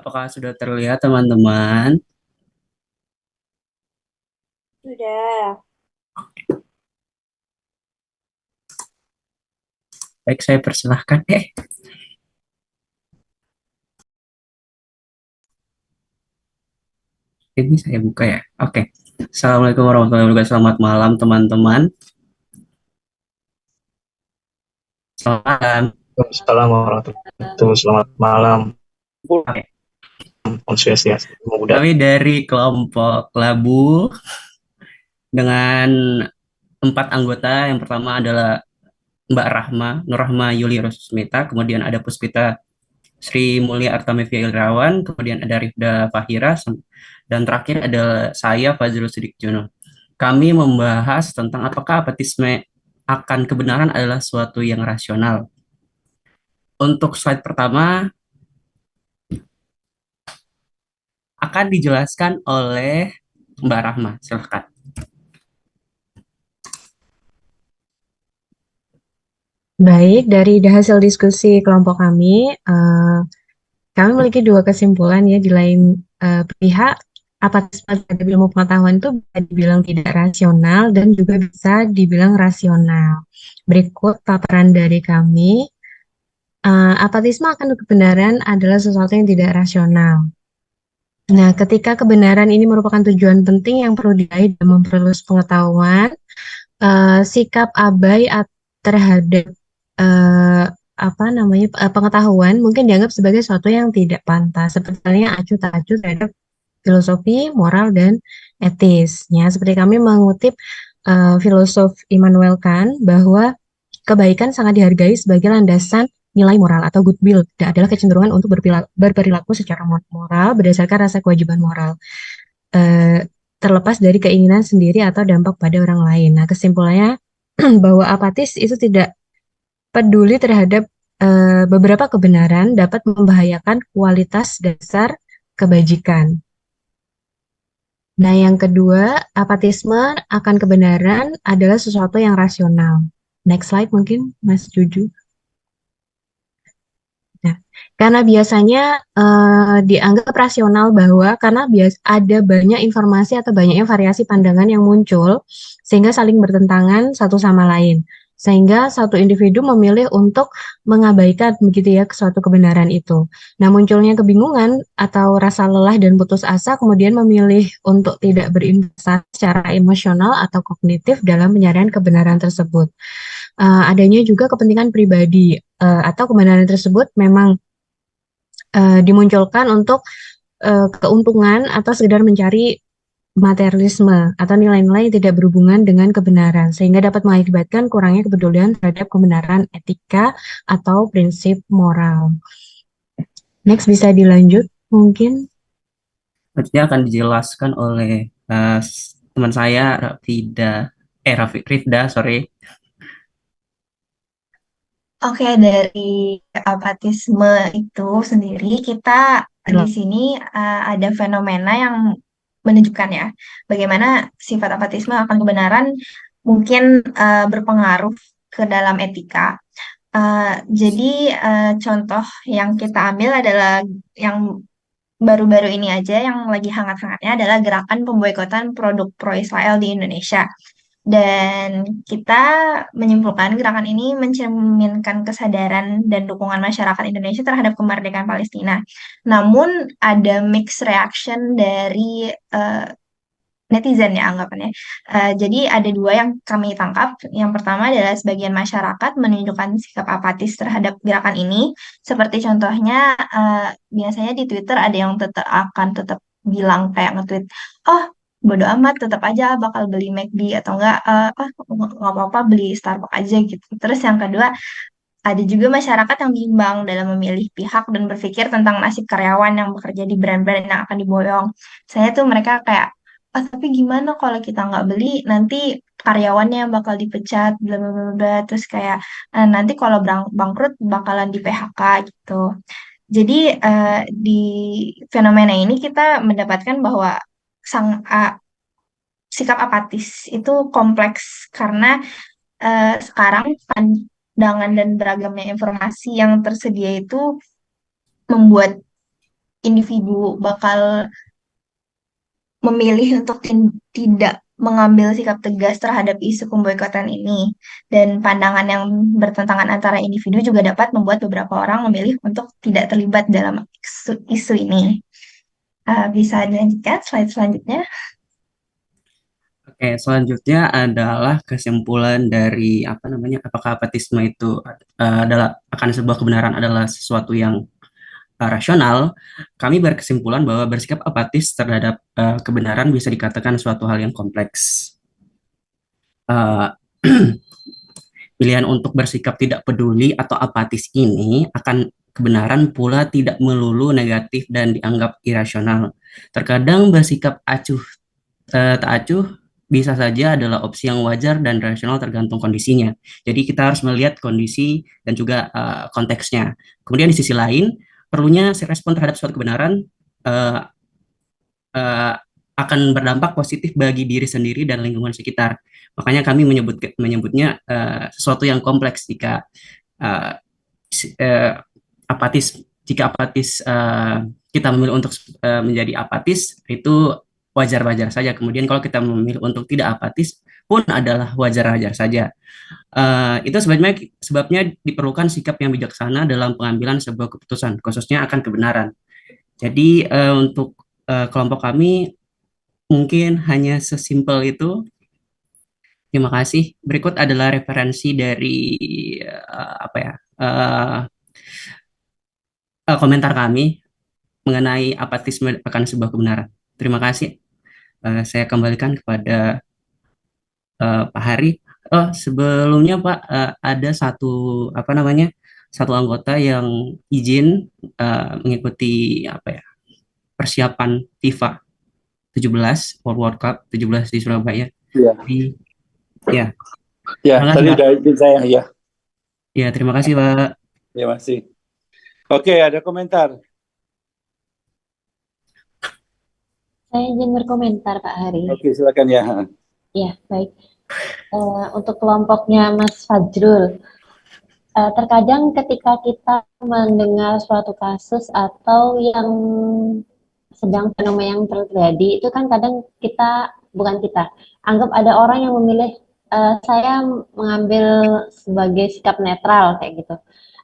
Apakah sudah terlihat teman-teman? Sudah. Baik, saya persilahkan. Ini saya buka ya. Oke. Assalamualaikum warahmatullahi wabarakatuh. Selamat malam teman-teman. Selamat malam. Assalamualaikum warahmatullahi wabarakatuh. Selamat malam. Oke. Om Swastiastu. Namo Buddhaya. Kami dari kelompok Labu dengan 4 anggota. Yang pertama adalah Mbak Rahma, Nur Rahma Yuli Rosmita, kemudian ada Puspita Sri Mulia Artamevia Irawan, kemudian ada Rifda Fahira, dan terakhir adalah saya Fazrul Sidik Jono. Kami membahas tentang apakah apatisme akan kebenaran adalah suatu yang rasional. Untuk slide pertama akan dijelaskan oleh Mbak Rahma. Silahkan. Baik, dari hasil diskusi kelompok kami memiliki dua kesimpulan ya. Di lain pihak, apatisme terhadap ilmu pengetahuan itu bisa dibilang tidak rasional dan juga bisa dibilang rasional. Berikut paparan dari kami. Apatisme akan kebenaran adalah sesuatu yang tidak rasional. Nah, ketika kebenaran ini merupakan tujuan penting yang perlu diraih dalam memperluas pengetahuan, sikap abai terhadap eh, pengetahuan mungkin dianggap sebagai sesuatu yang tidak pantas, seperti halnya acuh tak acuh terhadap filosofi, moral, dan etisnya. Seperti kami mengutip filosof Immanuel Kant bahwa kebaikan sangat dihargai sebagai landasan nilai moral atau goodwill dan adalah kecenderungan untuk berperilaku secara moral berdasarkan rasa kewajiban moral, eh, terlepas dari keinginan sendiri atau dampak pada orang lain. Nah, kesimpulannya bahwa apatis itu tidak peduli terhadap beberapa kebenaran dapat membahayakan kualitas dasar kebajikan. Nah, yang kedua, apatisme akan kebenaran adalah sesuatu yang rasional. Next slide mungkin, Mas Juju. Nah, karena biasanya dianggap rasional bahwa karena ada banyak informasi atau banyaknya variasi pandangan yang muncul sehingga saling bertentangan satu sama lain. Sehingga satu individu memilih untuk mengabaikan begitu ya suatu kebenaran itu. Nah, munculnya kebingungan atau rasa lelah dan putus asa kemudian memilih untuk tidak berinvestasi secara emosional atau kognitif dalam pencarian kebenaran tersebut. Adanya juga kepentingan pribadi atau kebenaran tersebut memang dimunculkan untuk keuntungan atau sekedar mencari materialisme atau nilai-nilai yang tidak berhubungan dengan kebenaran sehingga dapat mengakibatkan kurangnya kepedulian terhadap kebenaran etika atau prinsip moral. Next bisa dilanjut mungkin. Nanti akan dijelaskan oleh teman saya Rifda, sorry. Oke, dari apatisme itu sendiri, kita di sini ada fenomena yang menunjukkan ya, bagaimana sifat apatisme akan kebenaran mungkin berpengaruh ke dalam etika. Jadi contoh yang kita ambil adalah yang baru-baru ini aja yang lagi hangat-hangatnya adalah gerakan pemboikotan produk pro-Israel di Indonesia. Dan kita menyimpulkan gerakan ini mencerminkan kesadaran dan dukungan masyarakat Indonesia terhadap kemerdekaan Palestina. Namun ada mixed reaction dari netizen ya anggapannya. Jadi ada dua yang kami tangkap. Yang pertama adalah sebagian masyarakat menunjukkan sikap apatis terhadap gerakan ini. Seperti contohnya biasanya di Twitter ada yang tetap bilang kayak nge-tweet, oh bodo amat tetap aja bakal beli McD atau enggak, nggak apa-apa beli Starbucks aja gitu. Terus yang kedua ada juga masyarakat yang bimbang dalam memilih pihak dan berpikir tentang nasib karyawan yang bekerja di brand-brand yang akan diboyong. Saya tuh mereka kayak, oh tapi gimana kalau kita nggak beli, nanti karyawannya yang bakal dipecat, bla bla bla bla. Terus kayak nanti kalau bangkrut bakalan di PHK gitu. Jadi di fenomena ini kita mendapatkan bahwa sang sikap apatis itu kompleks karena sekarang pandangan dan beragamnya informasi yang tersedia itu membuat individu bakal memilih untuk tidak mengambil sikap tegas terhadap isu pemboikotan ini. Dan pandangan yang bertentangan antara individu juga dapat membuat beberapa orang memilih untuk tidak terlibat dalam isu ini. Bisa dilanjutkan slide selanjutnya. Oke, selanjutnya adalah kesimpulan dari apa namanya, apakah apatisme itu adalah akan sebuah kebenaran adalah sesuatu yang rasional. Kami berkesimpulan bahwa bersikap apatis terhadap kebenaran bisa dikatakan suatu hal yang kompleks. Eh, Pilihan untuk bersikap tidak peduli atau apatis ini akan kebenaran pula tidak melulu negatif dan dianggap irasional. Terkadang bersikap tak acuh bisa saja adalah opsi yang wajar dan rasional tergantung kondisinya. Jadi kita harus melihat kondisi dan juga konteksnya. Kemudian di sisi lain, perlunya respon terhadap suatu kebenaran uh, uh, akan berdampak positif bagi diri sendiri dan lingkungan sekitar. Makanya kami menyebutnya sesuatu yang kompleks jika uh, apatis kita memilih untuk menjadi apatis itu wajar-wajar saja. Kemudian kalau kita memilih untuk tidak apatis pun adalah wajar-wajar saja. Itu sebabnya diperlukan sikap yang bijaksana dalam pengambilan sebuah keputusan, khususnya akan kebenaran. Jadi untuk kelompok kami mungkin hanya sesimpel itu. Terima kasih. Berikut adalah referensi dari apa ya komentar kami mengenai apatisme akan sebuah kebenaran. Terima kasih. Saya kembalikan kepada Pak Hari. Oh, sebelumnya Pak, ada satu anggota yang izin mengikuti apa ya persiapan FIFA 17 World Cup 17 di Surabaya. Iya. Ya. Ya, Terima kasih, tadi Pak. udah izin saya ya. Ya, terima kasih Pak. Ya masih. Oke, ada komentar. Saya izin berkomentar, Pak Hari. Oke, silakan ya. Ya, baik. Untuk kelompoknya Mas Fajrul, terkadang ketika kita mendengar suatu kasus atau yang sedang fenomena yang terjadi, itu kan kadang bukan kita, anggap ada orang yang memilih saya mengambil sebagai sikap netral kayak gitu.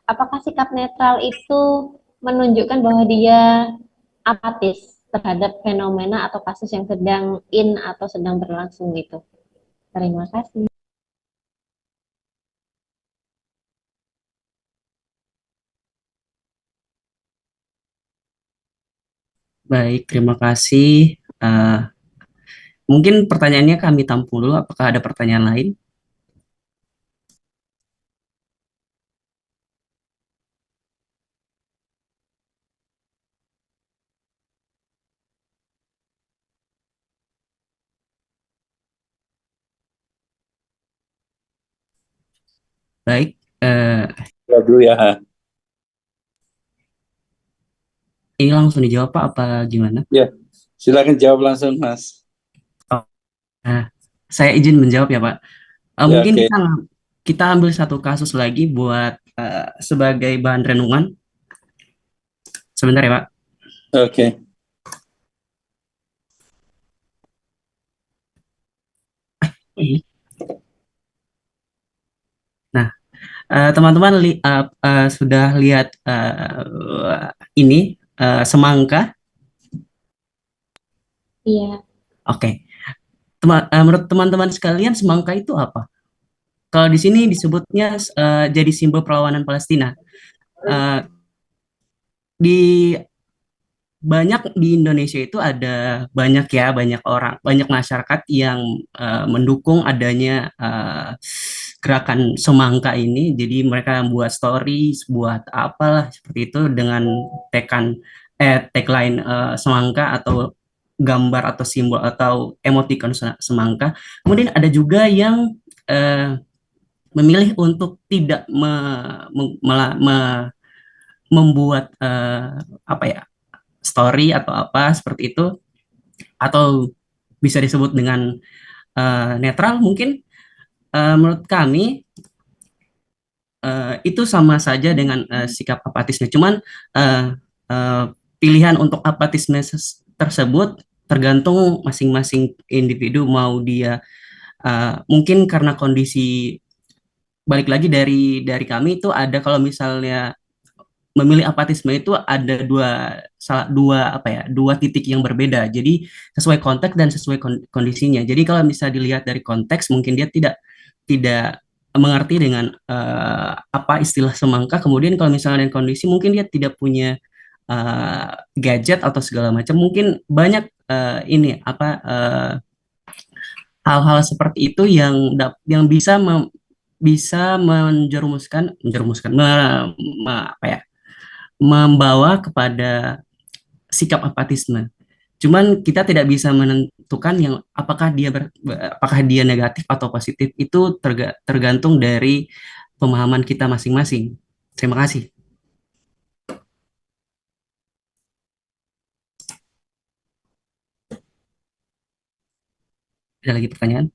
Apakah sikap netral itu menunjukkan bahwa dia apatis terhadap fenomena atau kasus yang sedang atau sedang berlangsung gitu? Terima kasih. Baik, terima kasih. Mungkin pertanyaannya kami tampung dulu. Apakah ada pertanyaan lain? Baik, Jawab dulu ya. ini langsung dijawab Pak, apa gimana? Ya, silakan jawab langsung, Mas. Saya izin menjawab ya Pak. Ya, Mungkin oke. kita ambil satu kasus lagi buat sebagai bahan renungan. Sebentar ya Pak. Oke. Nah, teman-teman sudah lihat ini semangka? Iya. Oke. Menurut teman-teman sekalian, semangka itu apa? Kalau di sini disebutnya jadi simbol perlawanan Palestina. Di Indonesia itu ada banyak orang, banyak masyarakat yang mendukung adanya gerakan semangka ini. Jadi mereka membuat stories, buat apalah seperti itu dengan tagline semangka atau gambar atau simbol atau emoticon semangka. Kemudian ada juga yang memilih untuk tidak membuat apa ya story atau apa seperti itu, atau bisa disebut dengan netral mungkin. Menurut kami itu sama saja dengan sikap apatisme, cuman pilihan untuk apatisme tersebut tergantung masing-masing individu, mau dia mungkin karena kondisi, balik lagi dari kami itu ada, kalau misalnya memilih apatisme itu ada dua titik yang berbeda. Jadi sesuai konteks dan sesuai kondisinya. Jadi kalau bisa dilihat dari konteks, mungkin dia tidak tidak mengerti dengan apa istilah semangka. Kemudian kalau misalnya dengan kondisi, mungkin dia tidak punya gadget atau segala macam. Mungkin banyak ini apa hal-hal seperti itu yang bisa menjerumuskan apa ya, membawa kepada sikap apatisme. Cuman kita tidak bisa menentukan yang apakah dia negatif atau positif, itu tergantung dari pemahaman kita masing-masing. Terima kasih. Ada lagi pertanyaan?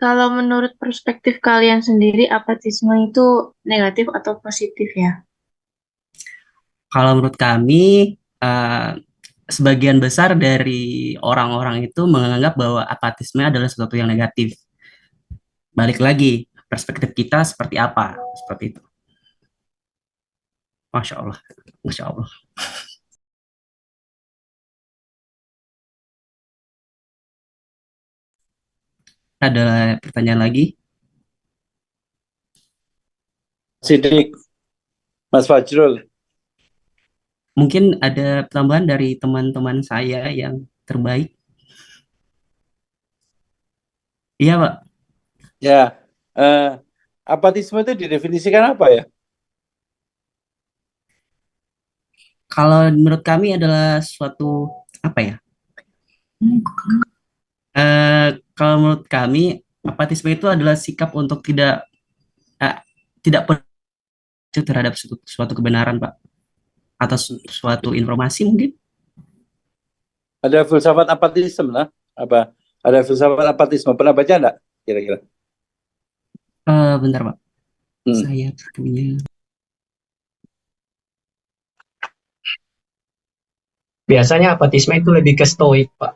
Kalau menurut perspektif kalian sendiri, apatisme itu negatif atau positif ya? Kalau menurut kami, sebagian besar dari orang-orang itu menganggap bahwa apatisme adalah sesuatu yang negatif. Balik lagi, perspektif kita seperti apa? Seperti itu. Masya Allah. Masya Allah. Ada pertanyaan lagi? Sidik, Mas Fajrul. Mungkin ada tambahan dari teman-teman saya yang terbaik. Iya, Pak. Ya, apatisme itu didefinisikan apa ya? Kalau menurut kami adalah suatu apa ya? Kalau menurut kami, apatisme itu adalah sikap untuk eh, tidak percaya terhadap suatu kebenaran, Pak, atau suatu informasi mungkin. Ada filsafat apatisme lah. Apa? Ada filsafat apatisme. Pernah baca enggak? Kira-kira. Bentar, Pak. Saya punya. Biasanya apatisme itu lebih ke stoik, Pak.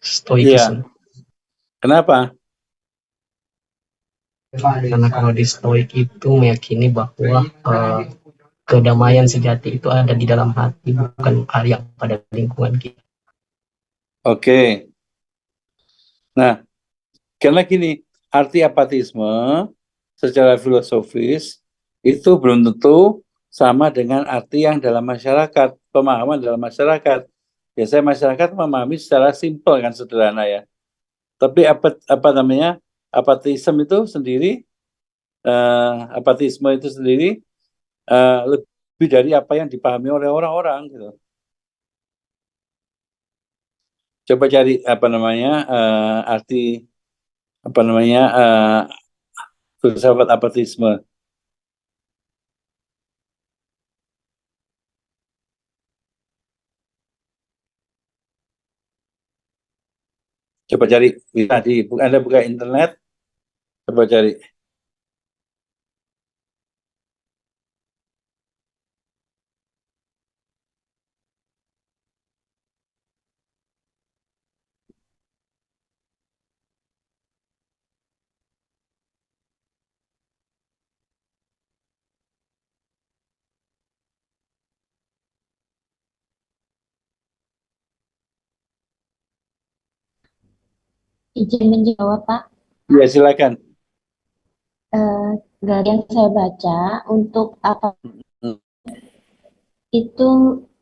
Stoikisme. Iya. Kenapa? Karena kalau di stoik itu meyakini bahwa kedamaian sejati itu ada di dalam hati, bukan yang pada lingkungan kita. Oke. Nah, karena gini, arti apatisme secara filosofis itu belum tentu sama dengan arti yang dalam masyarakat, pemahaman dalam masyarakat. Biasanya masyarakat memahami secara simpel, kan, sederhana ya. Tapi apatisme itu sendiri, lebih dari apa yang dipahami oleh orang-orang gitu. Coba cari arti filsafat apatisme. Coba cari, bisa Anda buka internet, coba cari. Izin menjawab, Pak. Ya, silakan. Dari yang saya baca, untuk apa itu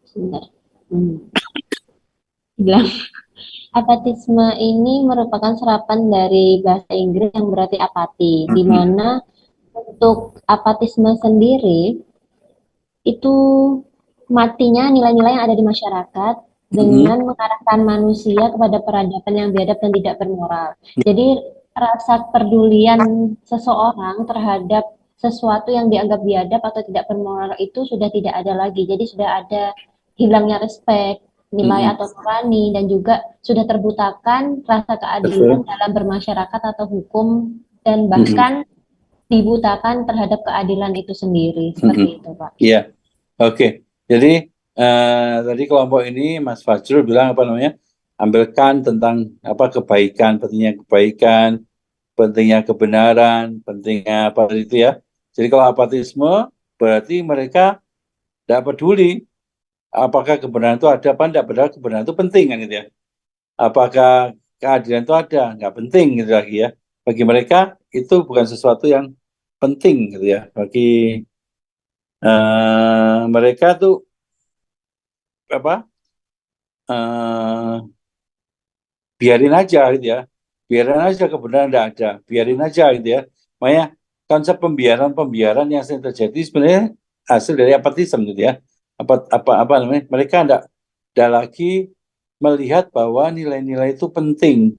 sebentar. Bilang apatisme ini merupakan serapan dari bahasa Inggris yang berarti apati, di mana untuk apatisme sendiri itu matinya nilai-nilai yang ada di masyarakat dengan mengarahkan manusia kepada peradaban yang biadab dan tidak bermoral. Jadi rasa kepedulian seseorang terhadap sesuatu yang dianggap biadab atau tidak bermoral itu sudah tidak ada lagi. Jadi sudah ada hilangnya respect, nilai atau nurani, dan juga sudah terbutakan rasa keadilan dalam bermasyarakat atau hukum, dan bahkan dibutakan terhadap keadilan itu sendiri, seperti itu, Pak. Iya, oke. Jadi tadi kelompok ini Mas Fajrul bilang apa namanya? Ambilkan tentang apa pentingnya kebaikan, pentingnya kebenaran, pentingnya apa itu ya. Jadi kalau apatisme berarti mereka tidak peduli apakah kebenaran itu ada apa enggak, padahal kebenaran itu penting kan gitu ya. Apakah keadilan itu ada, nggak penting gitu lagi ya. Bagi mereka itu bukan sesuatu yang penting gitu ya. Bagi mereka tuh apa? Biarin aja gitu ya. Biarin aja kebenaran tidak ada, biarin aja gitu ya. Makanya konsep pembiaran yang sering terjadi sebenarnya hasil dari apatisme gitu ya. Apa namanya? Mereka tidak lagi melihat bahwa nilai-nilai itu penting.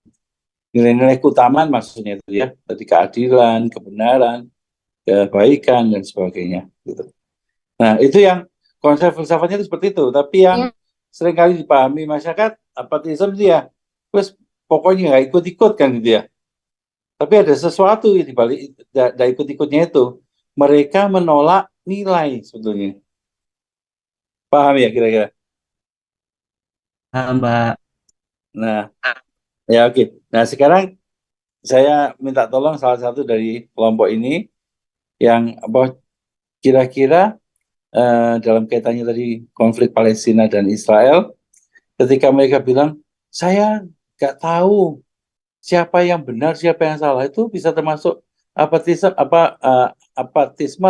Nilai-nilai keutamaan maksudnya itu ya. Tadi keadilan, kebenaran, kebaikan dan sebagainya gitu. Nah, itu yang konsep filsafatnya itu seperti itu, tapi yang seringkali dipahami masyarakat apatisme dia terus pokoknya nggak ikut-ikut kan gitu ya. Tapi ada sesuatu di balik dari ikut-ikutnya itu. Mereka menolak nilai sebetulnya. Paham ya kira-kira? Mbak. Nah, ya oke. Nah, sekarang saya minta tolong salah satu dari kelompok ini yang apa kira-kira dalam kaitannya tadi konflik Palestina dan Israel, ketika mereka bilang saya nggak tahu siapa yang benar, siapa yang salah, itu bisa termasuk apatisme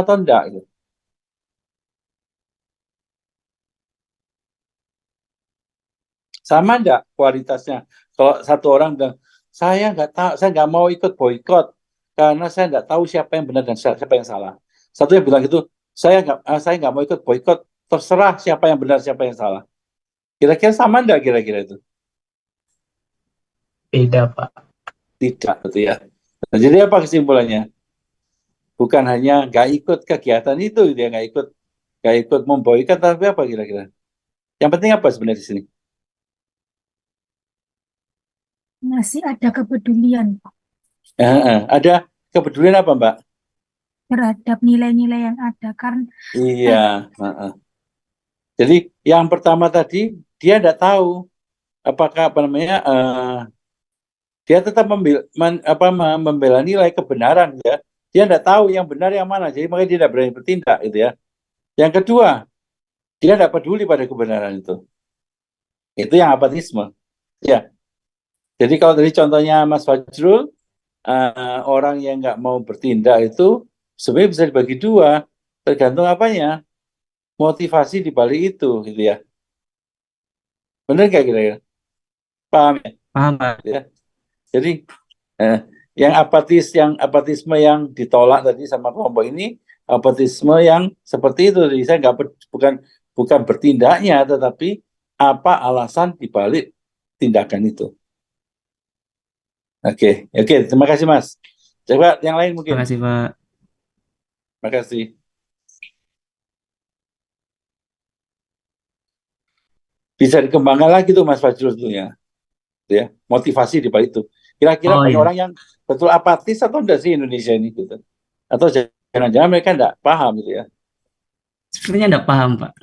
atau enggak gitu. Sama enggak kualitasnya? Kalau satu orang bilang saya nggak tahu, saya nggak mau ikut boykot karena saya nggak tahu siapa yang benar dan siapa yang salah. Satu yang bilang itu saya nggak mau ikut boykot, terserah siapa yang benar siapa yang salah. Kira-kira sama enggak kira-kira itu? Beda, Pak. Tidak, betul ya. Nah, jadi apa kesimpulannya? Bukan hanya nggak ikut kegiatan itu, dia nggak ikut memboikot, tapi apa kira-kira? Yang penting apa sebenarnya di sini? Masih ada kepedulian, Pak, Ada kepedulian apa, Mbak? terhadap nilai-nilai yang ada. Karena Iya. Jadi yang pertama tadi dia tidak tahu apakah apa namanya dia tetap membela nilai kebenaran ya. Dia tidak tahu yang benar yang mana, jadi makanya dia tidak berani bertindak gitu ya. Yang kedua, dia tidak peduli pada kebenaran itu. Itu yang apatisme. Ya. Jadi kalau tadi contohnya Mas Fajrul, orang yang nggak mau bertindak itu sebenarnya bisa dibagi dua, tergantung apanya, motivasi di balik itu, gitu ya. Benar nggak kira-kira? Paham ya? Paham, Pak. Ya. Jadi yang apatisme yang ditolak tadi sama kelompok ini, apatisme yang seperti itu. Jadi saya bukan bertindaknya, tetapi apa alasan di balik tindakan itu. Oke, terima kasih Mas. Coba yang lain mungkin. Terima kasih, Pak. Terima kasih. Bisa dikembangkan lagi tuh Mas Fajrul tentunya. Ya, motivasi di balik itu. Kira-kira banyak orang yang betul apatis atau enggak sih Indonesia ini gitu. Atau jangan-jangan mereka enggak paham gitu ya. Sepertinya enggak paham, Pak.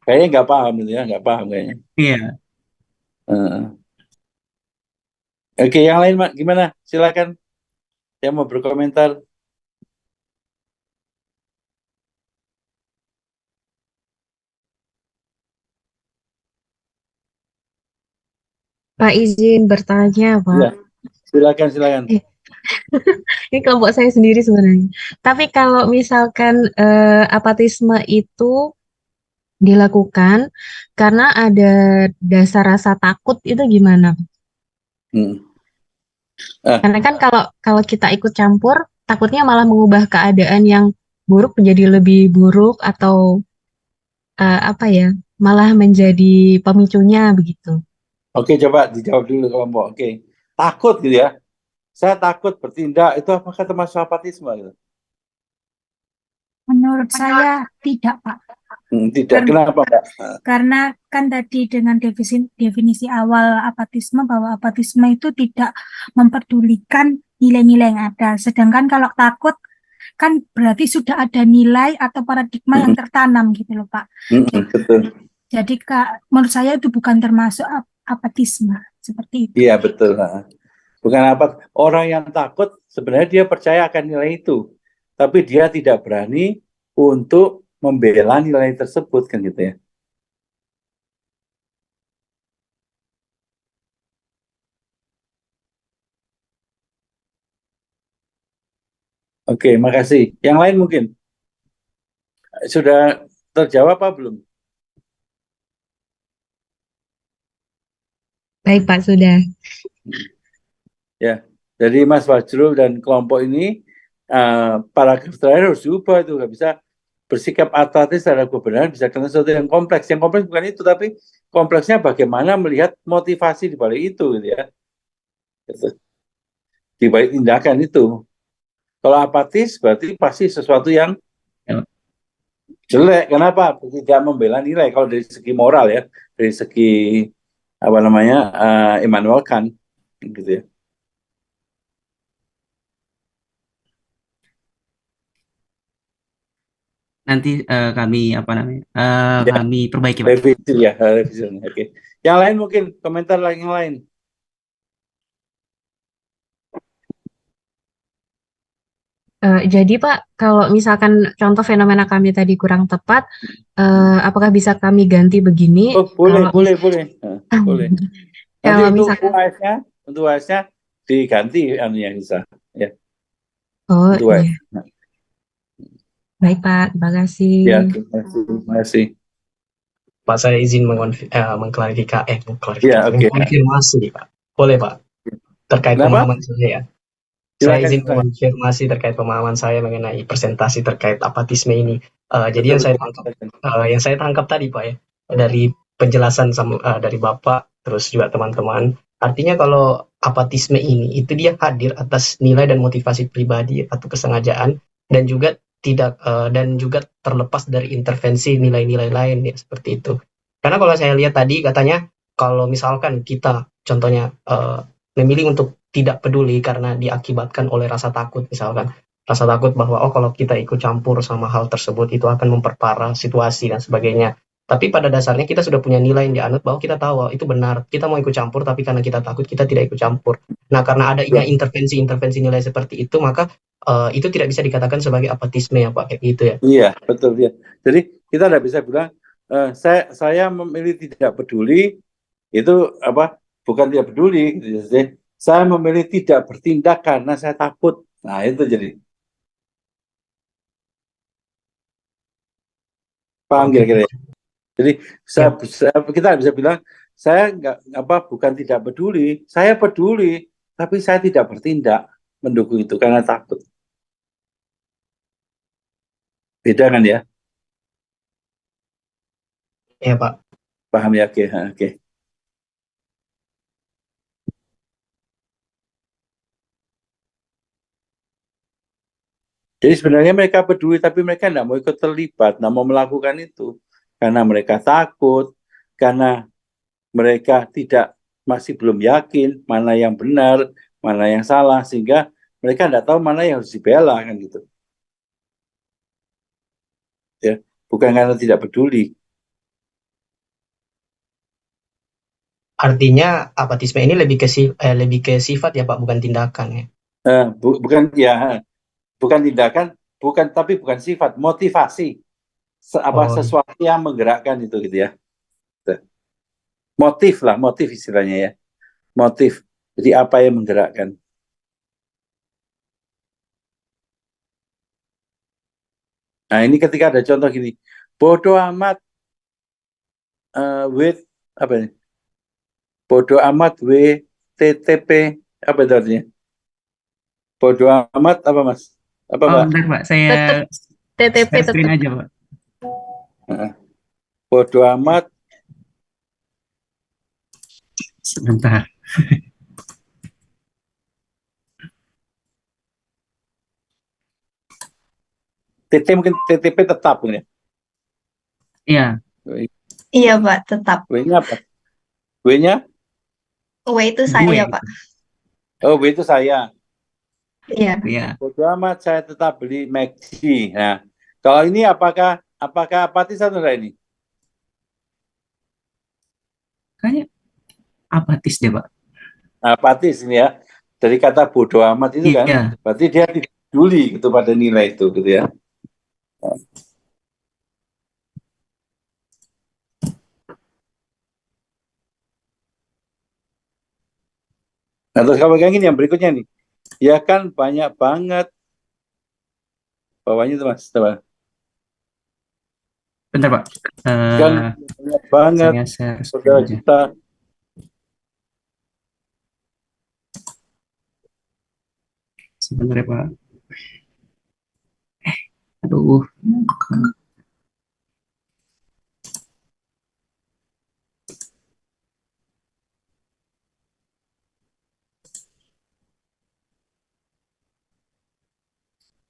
Kayaknya enggak paham gitu ya, enggak paham kayaknya. Iya. Oke, yang lain Mak, gimana? Silakan. Yang mau berkomentar. Pak, izin bertanya, Pak. Ya, silakan. Ini kelompok saya sendiri sebenarnya. Tapi kalau misalkan apatisme itu dilakukan karena ada dasar rasa takut, itu gimana? Karena kan kalau kita ikut campur, takutnya malah mengubah keadaan yang buruk menjadi lebih buruk atau malah menjadi pemicunya begitu. Oke, coba dijawab dulu kelompok. Oke, takut gitu ya. Saya takut bertindak, itu apakah termasuk apatisme gitu? menurut saya tidak, Pak. Tidak, kenapa Pak? Karena kan tadi dengan definisi awal apatisme bahwa apatisme itu tidak memperdulikan nilai-nilai yang ada. Sedangkan kalau takut kan berarti sudah ada nilai atau paradigma yang tertanam gitu loh Pak. Betul. Jadi menurut saya itu bukan termasuk apatisme seperti itu. Iya betul. Bukan apa, orang yang takut sebenarnya dia percaya akan nilai itu, tapi dia tidak berani untuk membela nilai tersebut kan gitu ya. Oke, makasih. Yang lain mungkin sudah terjawab apa belum? Baik Pak, sudah. Ya, jadi Mas Fajrul dan kelompok ini paragraf terakhir harus diubah, itu nggak bisa bersikap apatis terhadap kebenaran, bisa kena sesuatu yang kompleks. Yang kompleks bukan itu, tapi kompleksnya bagaimana melihat motivasi di balik itu, gitu ya. Gitu. Di balik tindakan itu. Kalau apatis berarti pasti sesuatu yang jelek. Kenapa? Tidak membela nilai. Kalau dari segi moral ya, dari segi apa namanya Immanuel Kant, gitu ya. Nanti kami apa namanya? Ya. Kami perbaiki Pak. Revisi ya, revisinya. Oke. Yang lain mungkin komentar yang lain. Jadi Pak, kalau misalkan contoh fenomena kami tadi kurang tepat, apakah bisa kami ganti begini? Oh, boleh, Kalau boleh, boleh. Boleh. Nanti kalau untuk misalkan, untuk UAS-nya diganti anunya bisa. Ya, oh untuk UAS. iya, baik Pak, terima kasih. Ya, terima kasih. Pak, saya izin Ya, oke. mengkonfirmasi, Pak. Boleh, Pak? Terkait Kenapa? pemahaman saya. Saya Silakan, izin silakan. mengonfirmasi terkait pemahaman saya mengenai presentasi terkait apatisme ini. Jadi yang saya tangkap tadi, Pak, ya, dari penjelasan dari Bapak, terus juga teman-teman, artinya kalau apatisme ini itu dia hadir atas nilai dan motivasi pribadi atau kesengajaan, dan juga terlepas dari intervensi nilai-nilai lain, ya, seperti itu. Karena kalau saya lihat tadi katanya, kalau misalkan kita contohnya memilih untuk tidak peduli karena diakibatkan oleh rasa takut, misalkan rasa takut bahwa kalau kita ikut campur sama hal tersebut itu akan memperparah situasi dan sebagainya. Tapi pada dasarnya kita sudah punya nilai yang dianut bahwa kita tahu itu benar, kita mau ikut campur, tapi karena kita takut kita tidak ikut campur. Nah, karena adanya intervensi nilai seperti itu, maka itu tidak bisa dikatakan sebagai apatisme, ya Pak, kayak gitu ya. Iya, betul ya. Jadi kita tidak bisa bilang saya memilih tidak peduli, itu apa? Bukan tidak peduli, gitu. Jadi, saya memilih tidak bertindak karena saya takut. Nah, itu jadi paham kira-kira ya. Jadi kita bisa bilang saya bukan tidak peduli, saya peduli, tapi saya tidak bertindak mendukung itu karena takut. Beda kan ya? Iya, Pak. Paham ya? Oke, oke. Jadi sebenarnya mereka peduli, tapi mereka tidak mau ikut terlibat, tidak mau melakukan itu. Karena mereka takut, karena mereka masih belum yakin mana yang benar, mana yang salah, sehingga mereka tidak tahu mana yang harus dibela, kan gitu. Ya, bukan karena tidak peduli. Artinya apatisme ini lebih ke sifat ya Pak, bukan tindakan ya. Bukan tindakan, tapi bukan sifat, motivasi. Sesuatu yang menggerakkan itu gitu ya. Motif istilahnya ya. Motif. Jadi apa yang menggerakkan? Nah, ini ketika ada contoh gini, bodoh amat apa ini? Bodoh amat WTTP, apa itu artinya? Bodoh amat apa Mas? Apa Mbak? Bentar Pak, saya TTP share screen aja Pak. Bodoh amat. Sebentar. Mungkin TTP tetap ya? Iya. Iya Pak, tetap. W-nya apa? W-nya? W itu saya Pak. Oh, W itu saya. Iya. Ya, Bodo amat, saya tetap beli McD. Nah, kalau ini apakah apatis atau enggak ini? kayaknya apatis deh, Pak. Apatis ini ya. Dari kata bodo amat itu kan, Iya, berarti dia tidak peduli gitu pada nilai itu gitu ya. Nah, terus kalau yang ini yang berikutnya nih, ya kan banyak banget bawahnya itu Mas, coba. bentar, Pak. Kan banyak banget Saya share screen saudara aja. kita. Sebentar ya, Pak. Aduh.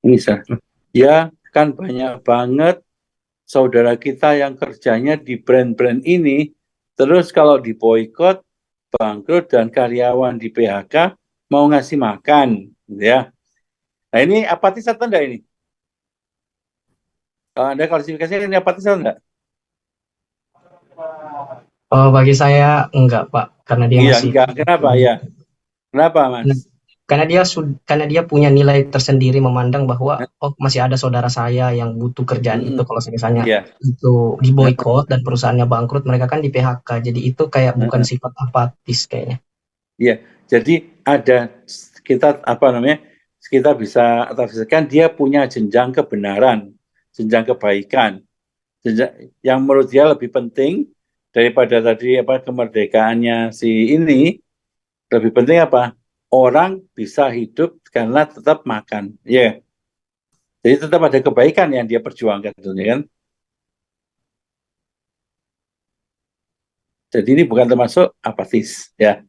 Ini sah. Ya kan banyak banget saudara kita yang kerjanya di brand-brand ini, terus kalau di boykot, bangkrut dan karyawan di PHK mau ngasih makan, gitu ya. Nah ini apatis atau enggak ini? Kalau Anda klasifikasinya ini apatis atau enggak? Bagi saya enggak, Pak, karena dia Iya, masih enggak. Kenapa ya? Kenapa, Mas? karena dia punya nilai tersendiri memandang bahwa oh masih ada saudara saya yang butuh kerjaan itu, kalau misalnya Iya. itu diboikot dan perusahaannya bangkrut, mereka kan di PHK. Jadi itu kayak bukan sifat apatis kayaknya. Iya. Jadi ada kita kita bisa tafsirkan dia punya jenjang kebenaran, jenjang kebaikan, yang menurut dia lebih penting daripada tadi kemerdekaannya si ini. Lebih penting apa? Orang bisa hidup karena tetap makan. Ya. Jadi tetap ada kebaikan yang dia perjuangkan tentunya kan. Jadi ini bukan termasuk apatis ya.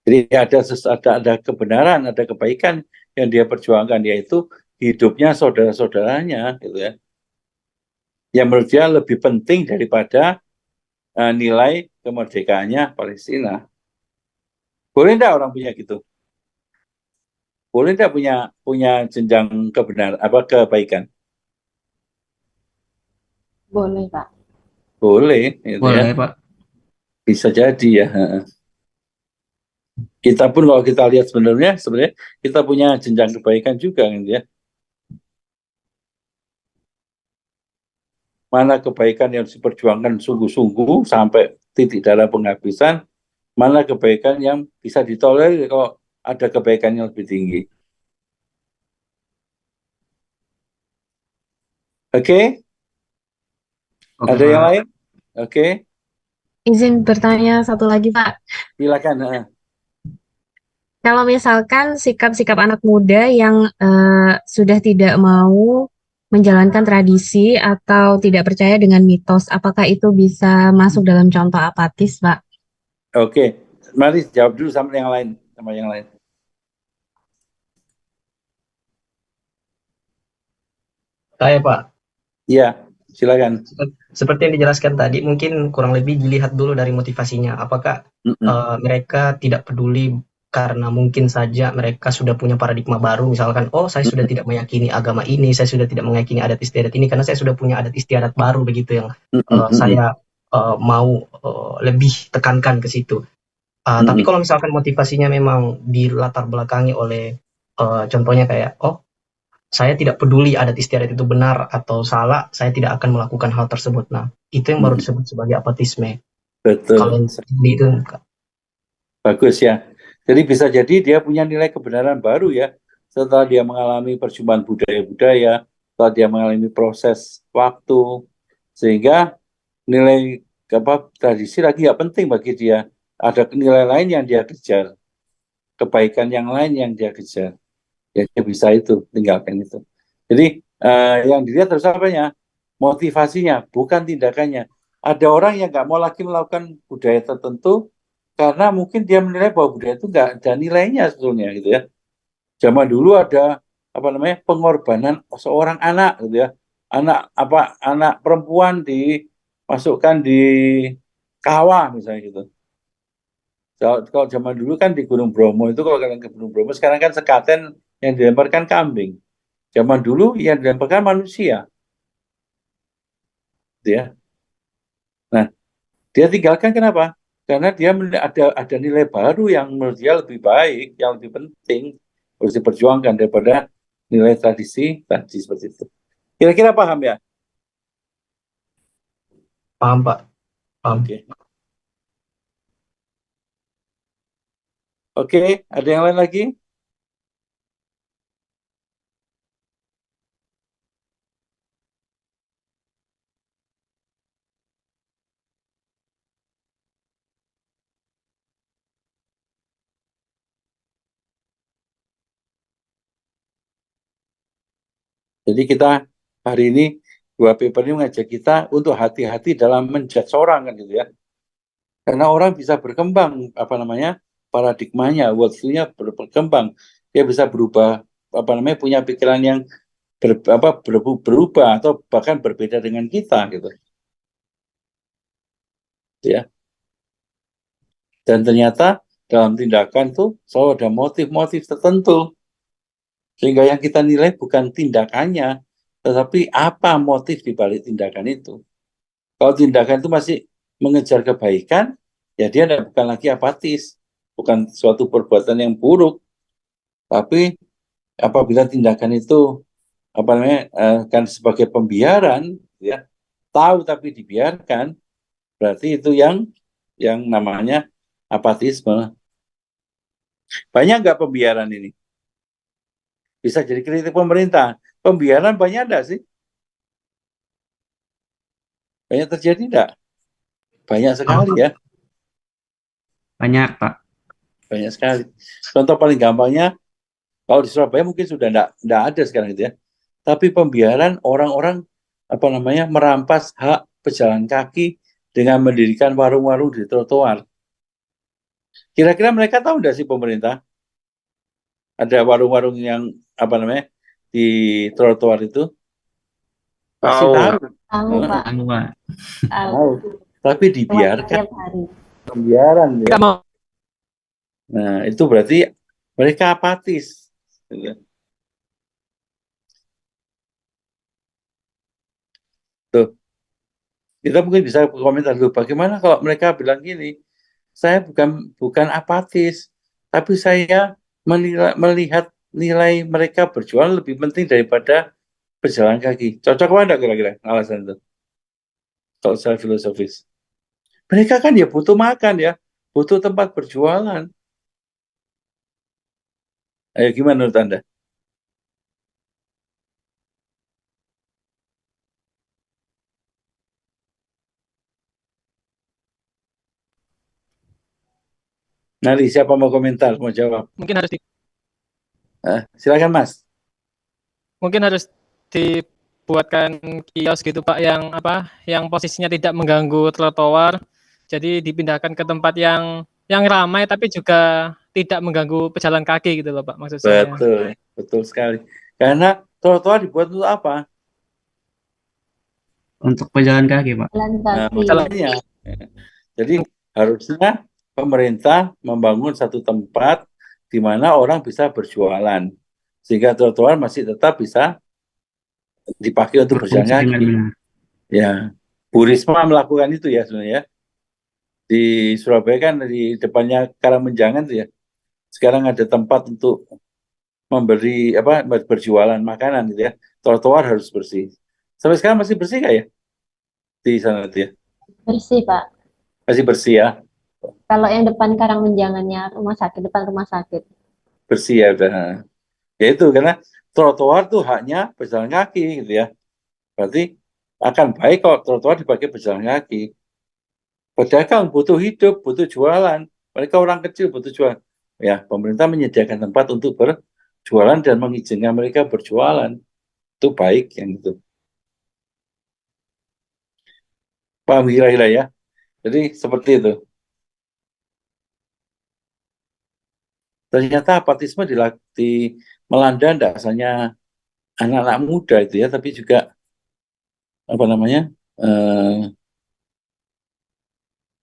Jadi ada kebenaran, ada kebaikan yang dia perjuangkan, yaitu hidupnya saudara-saudaranya gitu ya. Yang menurut dia lebih penting daripada nilai kemerdekaannya Palestina. Boleh enggak orang punya gitu? Boleh enggak punya jenjang kebaikan? Boleh, Pak. Boleh, gitu ya. Boleh, Pak. Bisa jadi ya. Kita pun kalau kita lihat sebenarnya kita punya jenjang kebaikan juga gitu ya. Mana kebaikan yang diperjuangkan sungguh-sungguh sampai titik darah penghabisan, mana kebaikan yang bisa ditolerir kalau ada kebaikan yang lebih tinggi. Oke? Oke, Ada yang Pak. lain? Oke, Izin bertanya satu lagi, Pak. silakan. Kalau misalkan sikap-sikap anak muda yang sudah tidak mau menjalankan tradisi atau tidak percaya dengan mitos, apakah itu bisa masuk dalam contoh apatis, Pak? Oke, mari jawab dulu sama yang lain. Saya, Pak, Iya, silakan. seperti yang dijelaskan tadi, mungkin kurang lebih dilihat dulu dari motivasinya. Apakah mereka tidak peduli karena mungkin saja mereka sudah punya paradigma baru, misalkan, oh saya sudah tidak meyakini agama ini, saya sudah tidak meyakini adat istiadat ini, karena saya sudah punya adat istiadat baru begitu yang saya mau lebih tekankan ke situ. Tapi kalau misalkan motivasinya memang dilatar belakangi oleh contohnya kayak, oh saya tidak peduli adat istiadat itu benar atau salah, saya tidak akan melakukan hal tersebut. Nah, itu yang baru disebut sebagai apatisme. Kalau Betul. yang seperti itu, Bagus ya. Jadi bisa jadi dia punya nilai kebenaran baru ya. Setelah dia mengalami percobaan budaya-budaya, setelah dia mengalami proses waktu, sehingga nilai tradisi lagi nggak penting bagi dia. Ada nilai lain yang dia kejar, kebaikan yang lain yang dia kejar. Ya dia bisa itu, tinggalkan itu. Jadi yang dilihat terus apanya? Motivasinya, bukan tindakannya. Ada orang yang nggak mau lagi melakukan budaya tertentu karena mungkin dia menilai bahwa budaya itu nggak ada nilainya sebetulnya gitu ya. Zaman dulu ada pengorbanan seorang anak gitu ya. Anak perempuan dimasukkan di kawah misalnya gitu. Kalau zaman dulu kan di Gunung Bromo itu, kalau kalian ke Gunung Bromo sekarang kan sekaten yang dilemparkan kambing. Zaman dulu yang dilemparkan manusia, gitu ya. Nah, dia tinggalkan kenapa? Karena dia ada nilai baru yang menurut dia lebih baik, yang lebih penting harus diperjuangkan daripada nilai tradisi tadi seperti itu. Kira-kira paham ya? Paham, Pak. Paham. Oke. Oke, ada yang lain lagi? Jadi kita hari ini dua paper ini mengajak kita untuk hati-hati dalam menjudge orang kan gitu ya. Karena orang bisa berkembang apa namanya paradigmanya, worldview-nya berkembang, dia bisa berubah apa namanya punya pikiran yang berubah atau bahkan berbeda dengan kita gitu ya. Dan ternyata dalam tindakan tuh selalu ada motif-motif tertentu sehingga yang kita nilai bukan tindakannya tetapi apa motif di balik tindakan itu. Kalau tindakan itu masih mengejar kebaikan, ya dia bukan lagi apatis, bukan suatu perbuatan yang buruk. Tapi apabila tindakan itu apa namanya kan sebagai pembiaran, ya tahu tapi dibiarkan, berarti itu yang namanya apatisme. Banyak nggak pembiaran ini? Bisa jadi kritik pemerintah. Pembiaran banyak enggak sih? Banyak terjadi enggak? Banyak sekali ya. Banyak, Pak. Banyak sekali. Contoh paling gampangnya, kalau di Surabaya mungkin sudah enggak ada sekarang gitu ya. Tapi pembiaran orang-orang apa namanya merampas hak pejalan kaki dengan mendirikan warung-warung di trotoar. Kira-kira mereka tahu enggak sih pemerintah? Ada warung-warung yang apa namanya di trotoar itu? Pasti Tahu. tahu. Tahu, Pak. Tahu, Pak. Tahu. Tahu. Tapi Lewat dibiarkan. setiap hari. Pembiaran ya. Kita mau Nah, itu berarti mereka apatis. Tuh, kita mungkin bisa komentar dulu. Bagaimana kalau mereka bilang gini, saya bukan apatis, tapi saya melihat nilai mereka berjuang lebih penting daripada berjalan kaki. Cocok apa enggak kira-kira alasan itu? Kalau secara filosofis. Mereka kan ya butuh makan ya, butuh tempat berjualan. Ayo gimana menurut Anda? Nanti siapa mau komentar, mau jawab? mungkin harus Silakan Mas. mungkin harus dibuatkan kios gitu Pak yang apa yang posisinya tidak mengganggu trotoar. Jadi dipindahkan ke tempat yang ramai tapi juga tidak mengganggu pejalan kaki gitu loh Pak maksud saya. Betul, betul sekali. Karena trotoar dibuat untuk apa? Untuk pejalan kaki, Pak. Jalan Nah, kaki. masalahnya. Jadi harusnya pemerintah membangun satu tempat di mana orang bisa berjualan. Sehingga trotoar masih tetap bisa dipakai untuk berjalan Berfungsi dengan kaki. benar. Ya, Bu Risma melakukan itu ya sebenarnya. Di Surabaya kan di depannya Karangmenjangan tuh ya. Sekarang ada tempat untuk memberi apa berjualan makanan gitu ya. Trotoar harus bersih. Sampai sekarang masih bersih nggak ya di sana tuh ya? Bersih, Pak. Masih bersih ya, Kalau yang depan Karangmenjangannya rumah sakit, depan rumah sakit. bersih ya udah. Ya itu karena trotoar tuh haknya pejalan kaki gitu ya. Berarti akan baik kalau trotoar dipakai pejalan kaki. Pedagang butuh hidup, butuh jualan. Mereka orang kecil butuh jualan. Ya, pemerintah menyediakan tempat untuk berjualan dan mengizinkan mereka berjualan. Itu baik yang itu. Paham kira-kira ya? Jadi seperti itu. Ternyata apatisme melanda tidak hanya anak-anak muda itu ya, tapi juga apa namanya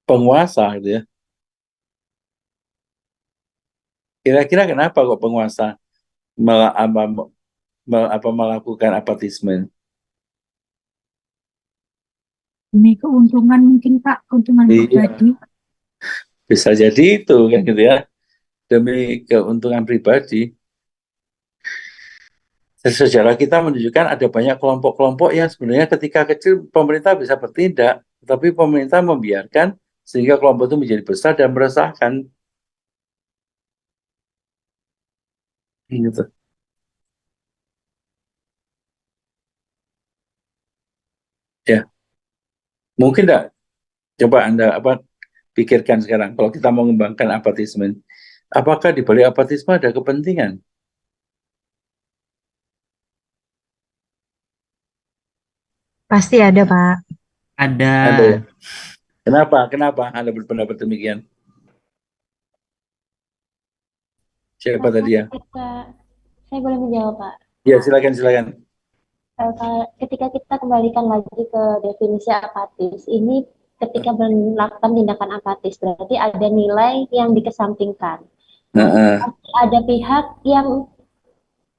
penguasa gitu ya. Kira-kira kenapa kok penguasa melakukan apatisme? Demi keuntungan mungkin Pak, keuntungan Iya, pribadi. bisa jadi itu kan gitu ya, demi keuntungan pribadi. Sejarah kita menunjukkan ada banyak kelompok-kelompok yang sebenarnya ketika kecil pemerintah bisa bertindak, tapi pemerintah membiarkan sehingga kelompok itu menjadi besar dan meresahkan. Gitu. Ya, mungkin enggak? Coba Anda pikirkan sekarang kalau kita mau mengembangkan apatisme. Apakah di balik apatisme ada kepentingan? Pasti ada, Pak. Ada. Ada ya? Kenapa? Kenapa Anda berpendapat demikian? Siapa tadi ya? Saya boleh menjawab, Pak. Ya, silakan. Ketika kita kembalikan lagi ke definisi apatis, ini ketika melakukan tindakan apatis, berarti ada nilai yang dikesampingkan. Ada pihak yang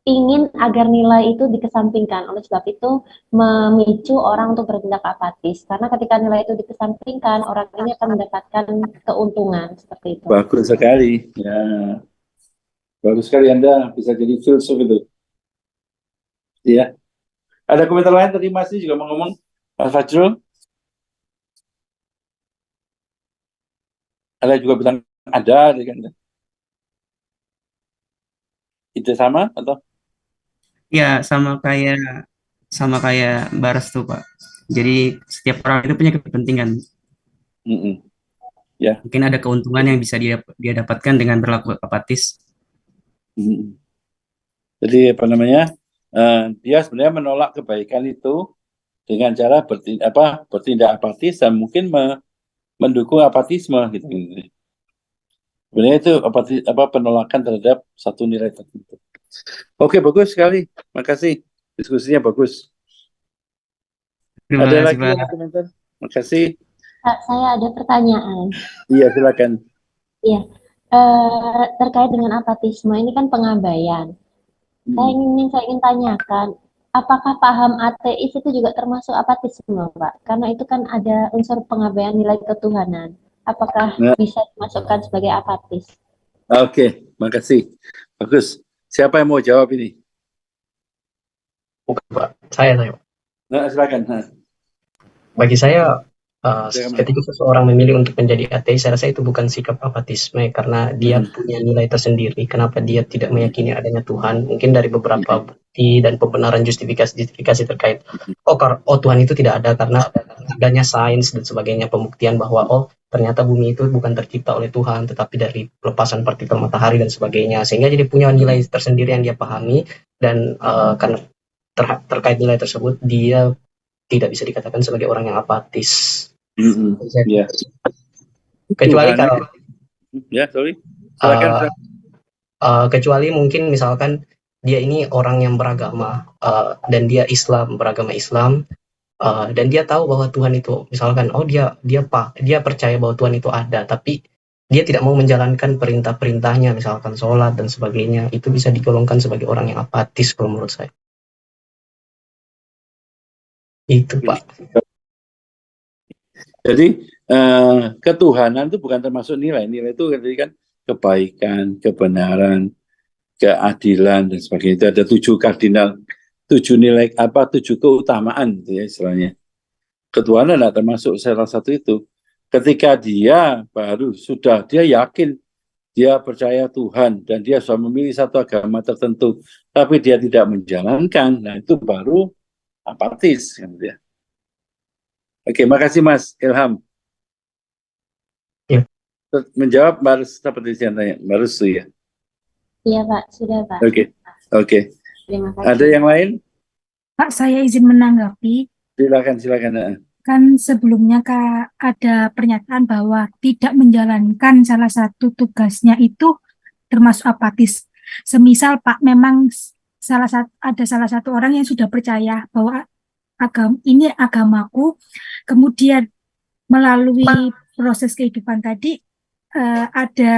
ingin agar nilai itu dikesampingkan. Oleh sebab itu, memicu orang untuk bertindak apatis. Karena ketika nilai itu dikesampingkan, orang ini akan mendapatkan keuntungan. Seperti itu. Bagus sekali. Ya. Bagus sekali Anda bisa jadi filsuf itu. Iya. Ada komentar lain tadi Mas juga mau ngomong? Mas Fajrul? Ada juga bilang ada. Kan? Itu sama atau? Ya, sama kayak Baras tuh Pak. Jadi setiap orang itu punya kepentingan. Ya. Mungkin ada keuntungan yang bisa dia dapatkan dengan berlaku apatis. Jadi apa namanya? Dia sebenarnya menolak kebaikan itu dengan cara bertindak apatis dan mungkin mendukung apatisme gitu. Sebenarnya itu penolakan terhadap satu nilai tertentu. Oke, bagus sekali. Makasih. Diskusinya bagus. Terima Ada kasih, lagi Pak. yang komentar? Makasih. Pak, saya ada pertanyaan. Iya, silakan. Iya. Terkait dengan apatisme ini kan pengabaian. Saya ingin tanyakan, apakah paham ateis itu juga termasuk apatisme, Pak? Karena itu kan ada unsur pengabaian nilai ketuhanan. Apakah bisa dimasukkan sebagai apatis? Oke, makasih. Bagus. Siapa yang mau jawab ini? Bukan, Pak. Saya. Nah, silakan. Bagi saya, ketika seseorang memilih untuk menjadi ateis, saya rasa itu bukan sikap apatisme karena dia punya nilai tersendiri. Kenapa dia tidak meyakini adanya Tuhan? Mungkin dari beberapa bukti dan pembenaran justifikasi terkait Tuhan itu tidak ada karena adanya sains dan sebagainya, pembuktian bahwa ternyata bumi itu bukan tercipta oleh Tuhan tetapi dari pelepasan partikel matahari dan sebagainya, sehingga jadi punya nilai tersendiri yang dia pahami dan karena terkait nilai tersebut dia tidak bisa dikatakan sebagai orang yang apatis. Kecuali kalau kecuali mungkin misalkan dia ini orang yang beragama dan dia beragama Islam dan dia tahu bahwa Tuhan itu misalkan dia percaya bahwa Tuhan itu ada, tapi dia tidak mau menjalankan perintah-perintahnya, misalkan sholat dan sebagainya, itu bisa digolongkan sebagai orang yang apatis kalau menurut saya. Itu Pak. Jadi ketuhanan itu bukan termasuk nilai. Nilai itu kan kebaikan, kebenaran, keadilan dan sebagainya. Itu ada 7 kardinal, 7 nilai 7 keutamaan gitu ya istilahnya. Ketuhanan tidak termasuk salah satu itu. Ketika dia yakin, dia percaya Tuhan dan dia sudah memilih satu agama tertentu, tapi dia tidak menjalankan, nah itu baru apatis kan dia. Oke, makasih Mas Ilham. Ya. Menjawab Marus seperti yang tanya, Marus ya. Iya Pak, sudah Pak. Oke. Terima kasih. Ada yang lain? Pak, saya izin menanggapi. Silakan. Kan sebelumnya ada pernyataan bahwa tidak menjalankan salah satu tugasnya itu termasuk apatis. Semisal Pak memang ada salah satu orang yang sudah percaya bahwa ini agamaku, kemudian melalui proses kehidupan tadi ada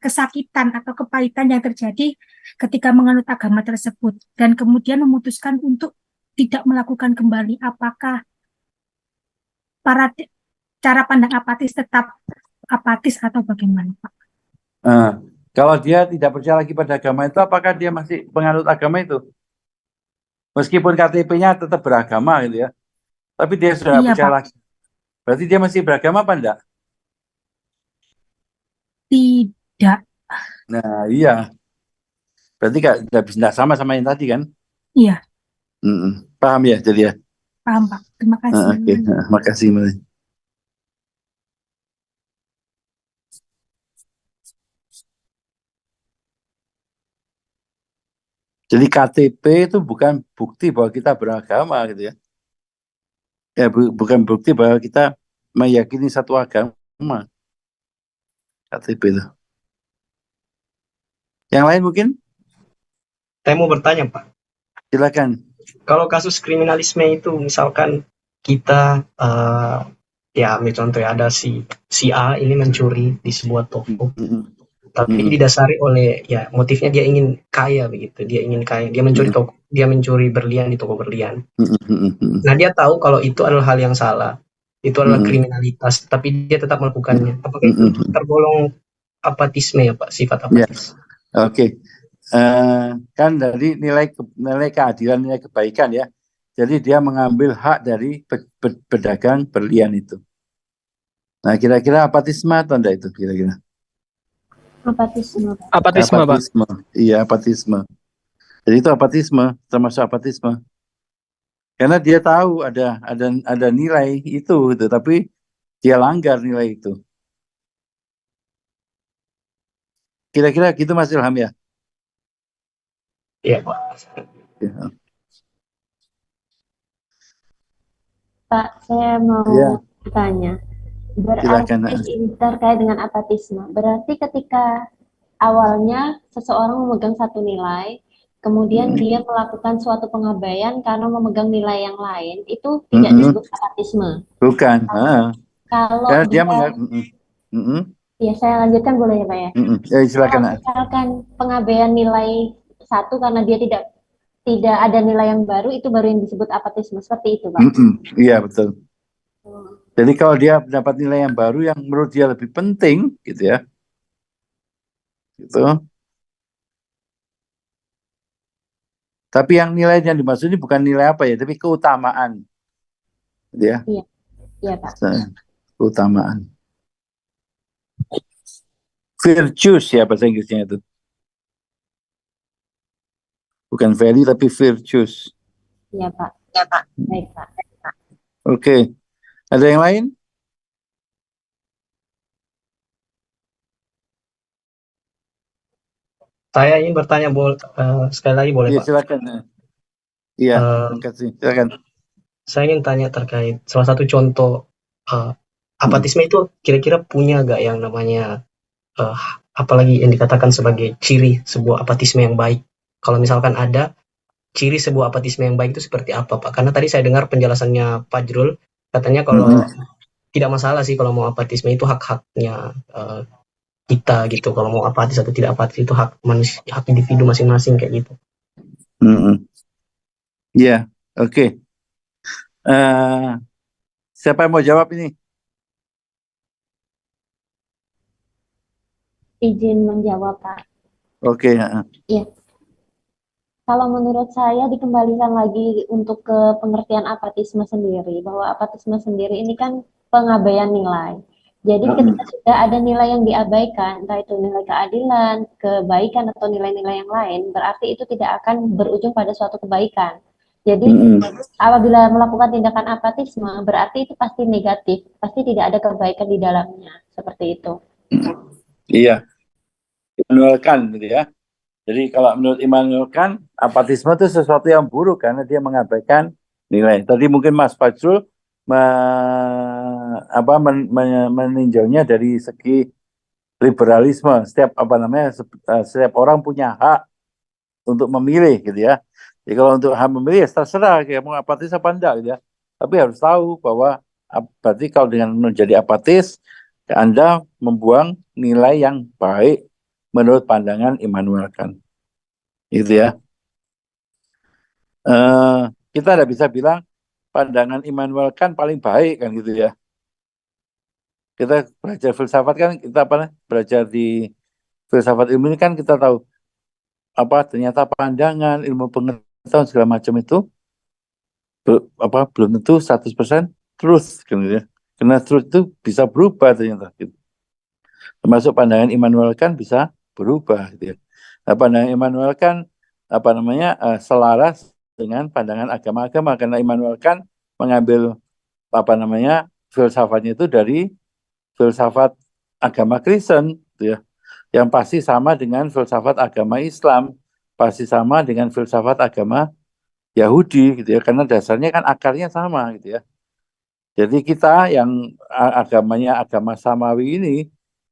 kesakitan atau kepahitan yang terjadi ketika menganut agama tersebut dan kemudian memutuskan untuk tidak melakukan kembali. Apakah cara pandang apatis tetap apatis atau bagaimana, Pak? Kalau dia tidak percaya lagi pada agama itu, apakah dia masih penganut agama itu? Meskipun KTP-nya tetap beragama gitu ya, tapi dia sudah Iya, percaya Pak. lagi. Berarti dia masih beragama apa enggak? Tidak. Nah, iya. Berarti nggak sama yang tadi kan? Iya, Paham ya, jadi ya. paham, Pak. Terima kasih. Oke, makasih. Jadi KTP itu bukan bukti bahwa kita beragama gitu ya. Ya bukan bukti bahwa kita meyakini satu agama. KTP itu. Yang lain mungkin? Saya mau bertanya, Pak. Silakan. Kalau kasus kriminalisme itu misalkan kita ya ambil contoh ya, ada si A ini mencuri di sebuah toko, tapi didasari oleh ya motifnya dia ingin kaya begitu, dia ingin kaya, dia mencuri berlian di toko berlian. Nah, dia tahu kalau itu adalah hal yang salah, itu adalah kriminalitas, tapi dia tetap melakukannya. Apakah itu tergolong apatisme ya, Pak? Sifat apatis? Oke. Kan dari nilai keadilan, nilai kebaikan ya. Jadi dia mengambil hak dari pedagang berlian itu. Nah, kira-kira apatisme atau enggak itu kira-kira? Apatisme, Pak. Apatisme, Pak. Iya, apatisme. Jadi itu apatisme, termasuk apatisme. Karena dia tahu ada nilai itu gitu, tapi dia langgar nilai itu. Kira-kira gitu Mas Ilham ya? Iya, Pak. Ya. Pak, saya mau bertanya. Berarti terkait dengan apatisme. Berarti ketika awalnya seseorang memegang satu nilai, kemudian dia melakukan suatu pengabaian karena memegang nilai yang lain, itu tidak disebut apatisme. Bukan. Kalau karena dia ya, saya lanjutkan boleh ya, Pak ya? Silakan. Kalau misalkan pengabaian nilai satu karena dia tidak ada nilai yang baru, itu baru yang disebut apatisme. Seperti itu, Pak. Iya, betul. Jadi kalau dia mendapat nilai yang baru yang menurut dia lebih penting, gitu ya, gitu. Tapi yang nilai yang dimaksud ini bukan nilai apa ya, tapi keutamaan, gitu ya. Iya, Pak. Keutamaan. Virtues ya bahasa Inggrisnya itu. Bukan value tapi virtues. Iya, Pak. Baik, Pak. Oke. Ada yang lain? Saya ingin bertanya sekali lagi boleh, Pak? Silakan. Iya, silakan. Saya ingin tanya terkait salah satu contoh apatisme itu kira-kira punya gak yang namanya apalagi yang dikatakan sebagai ciri sebuah apatisme yang baik? Kalau misalkan ada ciri sebuah apatisme yang baik itu seperti apa, Pak? Karena tadi saya dengar penjelasannya Pak Jrul, katanya kalau tidak masalah sih kalau mau apatisme itu hak-haknya kita gitu. Kalau mau apatis atau tidak apatis itu hak manusia, hak individu masing-masing kayak gitu. Iya, oke. Siapa yang mau jawab ini? Izin menjawab, Pak. Oke. Iya. Kalau menurut saya dikembalikan lagi untuk ke pengertian apatisme sendiri, bahwa apatisme sendiri ini kan pengabaian nilai. Jadi ketika sudah ada nilai yang diabaikan, entah itu nilai keadilan, kebaikan, atau nilai-nilai yang lain, berarti itu tidak akan berujung pada suatu kebaikan. Jadi apabila melakukan tindakan apatisme, berarti itu pasti negatif, pasti tidak ada kebaikan di dalamnya, seperti itu. Iya, Immanuel gitu ya. Jadi kalau menurut Immanuel Kant, apatisme itu sesuatu yang buruk karena dia mengabaikan nilai. Tadi mungkin Mas Fajrul meninjaunya dari segi liberalisme. Setiap orang punya hak untuk memilih gitu ya. Jadi kalau untuk hak memilih ya terserah kayak mau apatis apa enggak gitu ya. Tapi harus tahu bahwa berarti kalau dengan menjadi apatis Anda membuang nilai yang baik menurut pandangan Immanuel Kant. Gitu ya. Kita tidak bisa bilang pandangan Immanuel Kant paling baik kan gitu ya. Kita belajar filsafat kan, kita belajar di filsafat ilmu ini kan kita tahu ternyata pandangan, ilmu pengetahuan segala macam itu belum tentu 100% truth kan gitu ya. Karena truth itu bisa berubah ternyata gitu. Termasuk pandangan Immanuel Kant bisa berubah gitu ya. Nah, pandangan Immanuel Kant selaras dengan pandangan agama-agama, karena Immanuel Kant mengambil filsafatnya itu dari filsafat agama Kristen gitu ya, yang pasti sama dengan filsafat agama Islam, pasti sama dengan filsafat agama Yahudi gitu ya, karena dasarnya kan akarnya sama gitu ya. Jadi kita yang agamanya agama samawi ini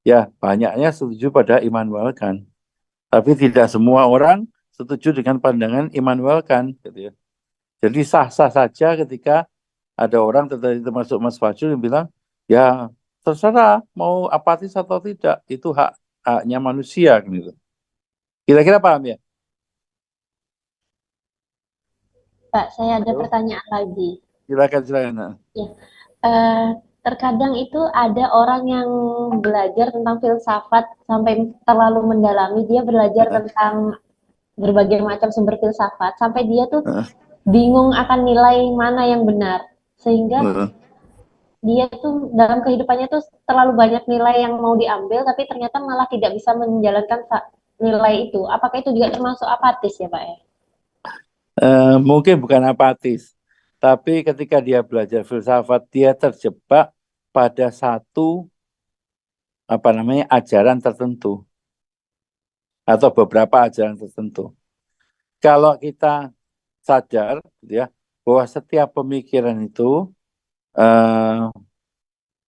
ya banyaknya setuju pada Immanuel Kant, tapi tidak semua orang setuju dengan pandangan Immanuel Kant gitu ya. Jadi sah-sah saja ketika ada orang termasuk Mas Fajrul yang bilang ya terserah mau apatis atau tidak, itu haknya manusia gitu. Kira-kira paham ya? Pak, saya ada Halo? pertanyaan lagi. Silakan. Ya, terkadang itu ada orang yang belajar tentang filsafat sampai terlalu mendalami, dia belajar tentang berbagai macam sumber filsafat, sampai dia tuh bingung akan nilai mana yang benar. Sehingga dia tuh dalam kehidupannya tuh terlalu banyak nilai yang mau diambil, tapi ternyata malah tidak bisa menjalankan nilai itu. Apakah itu juga termasuk apatis ya Pak ya? Mungkin bukan apatis, tapi ketika dia belajar filsafat, dia terjebak pada satu ajaran tertentu atau beberapa ajaran tertentu. Kalau kita sadar ya bahwa setiap pemikiran itu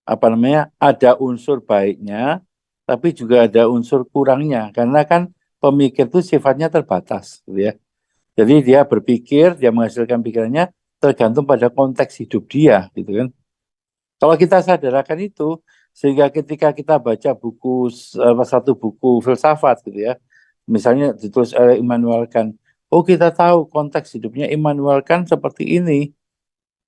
ada unsur baiknya, tapi juga ada unsur kurangnya, karena kan pemikir itu sifatnya terbatas gitu ya. Jadi dia berpikir, dia menghasilkan pikirannya tergantung pada konteks hidup dia, gitu kan. Kalau kita sadarkan itu, sehingga ketika kita baca satu buku filsafat, gitu ya, misalnya ditulis oleh Immanuel Kant, oh kita tahu konteks hidupnya Immanuel Kant seperti ini,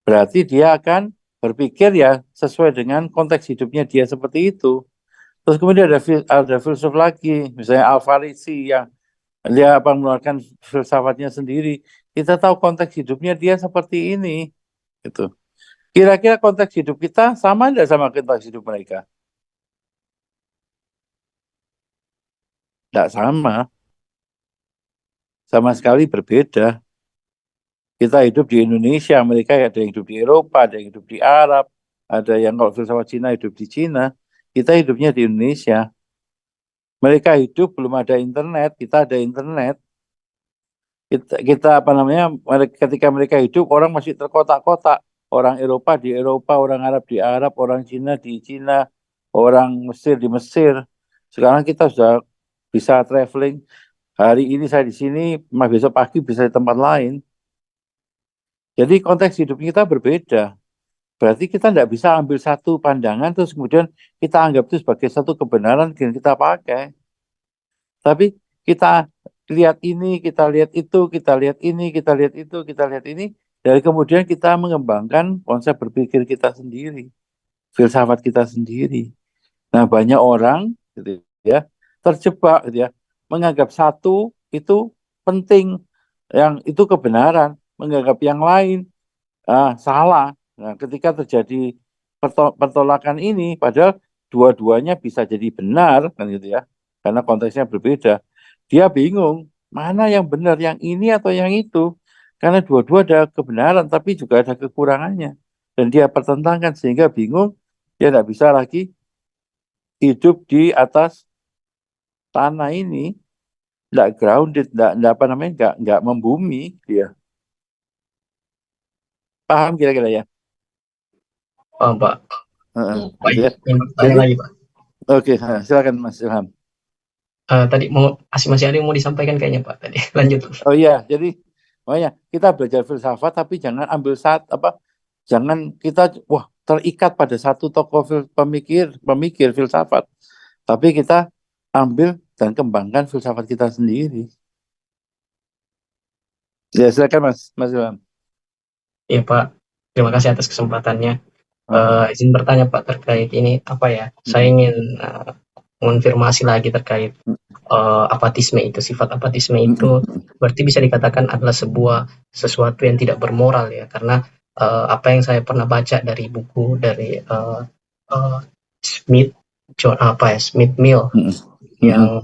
berarti dia akan berpikir ya sesuai dengan konteks hidupnya dia seperti itu. Terus kemudian ada filsuf lagi, misalnya Al-Farisi yang dia mengeluarkan filsafatnya sendiri. Kita tahu konteks hidupnya dia seperti ini, gitu. Kira-kira konteks hidup kita sama tidak sama konteks hidup mereka? Tidak sama sekali berbeda. Kita hidup di Indonesia, mereka ada yang hidup di Eropa, ada yang hidup di Arab, ada yang kalau filsafat Cina hidup di Cina. Kita hidupnya di Indonesia. Mereka hidup belum ada internet, kita ada internet. Kita ketika mereka hidup orang masih terkotak-kotak, orang Eropa di Eropa, orang Arab di Arab, orang Cina di Cina, orang Mesir di Mesir. Sekarang kita sudah bisa traveling, hari ini saya di sini, besok pagi bisa di tempat lain. Jadi konteks hidup kita berbeda, berarti kita tidak bisa ambil satu pandangan terus kemudian kita anggap itu sebagai satu kebenaran dan kita pakai. Tapi kita lihat ini, kita lihat itu, kita lihat ini, kita lihat itu, kita lihat ini, dan kemudian kita mengembangkan konsep berpikir kita sendiri, filsafat kita sendiri. Nah, banyak orang gitu ya, terjebak gitu ya, menganggap satu itu penting, yang itu kebenaran, menganggap yang lain salah. Nah, ketika terjadi pertolakan ini, padahal dua-duanya bisa jadi benar, kan gitu ya, karena konteksnya berbeda. Dia bingung, mana yang benar, yang ini atau yang itu. Karena dua-dua ada kebenaran, tapi juga ada kekurangannya. Dan dia pertentangkan, sehingga bingung, dia tidak bisa lagi hidup di atas tanah ini, tidak grounded, nggak membumi, dia. Paham kira-kira ya? Paham, Pak. Baik, tanya lagi, Pak. Oke, silakan Mas Ilham. Tadi masih ada yang mau disampaikan kayaknya Pak tadi. Lanjut. Oh iya, jadi makanya kita belajar filsafat tapi jangan ambil jangan kita terikat pada satu tokoh pemikir filsafat, tapi kita ambil dan kembangkan filsafat kita sendiri. Ya, silakan Mas Ilham. Ya Pak, terima kasih atas kesempatannya. Izin bertanya Pak terkait ini apa ya? Saya ingin mengonfirmasi lagi terkait apatisme itu, sifat apatisme itu berarti bisa dikatakan adalah sesuatu yang tidak bermoral ya, karena apa yang saya pernah baca dari buku dari Smith Mill yang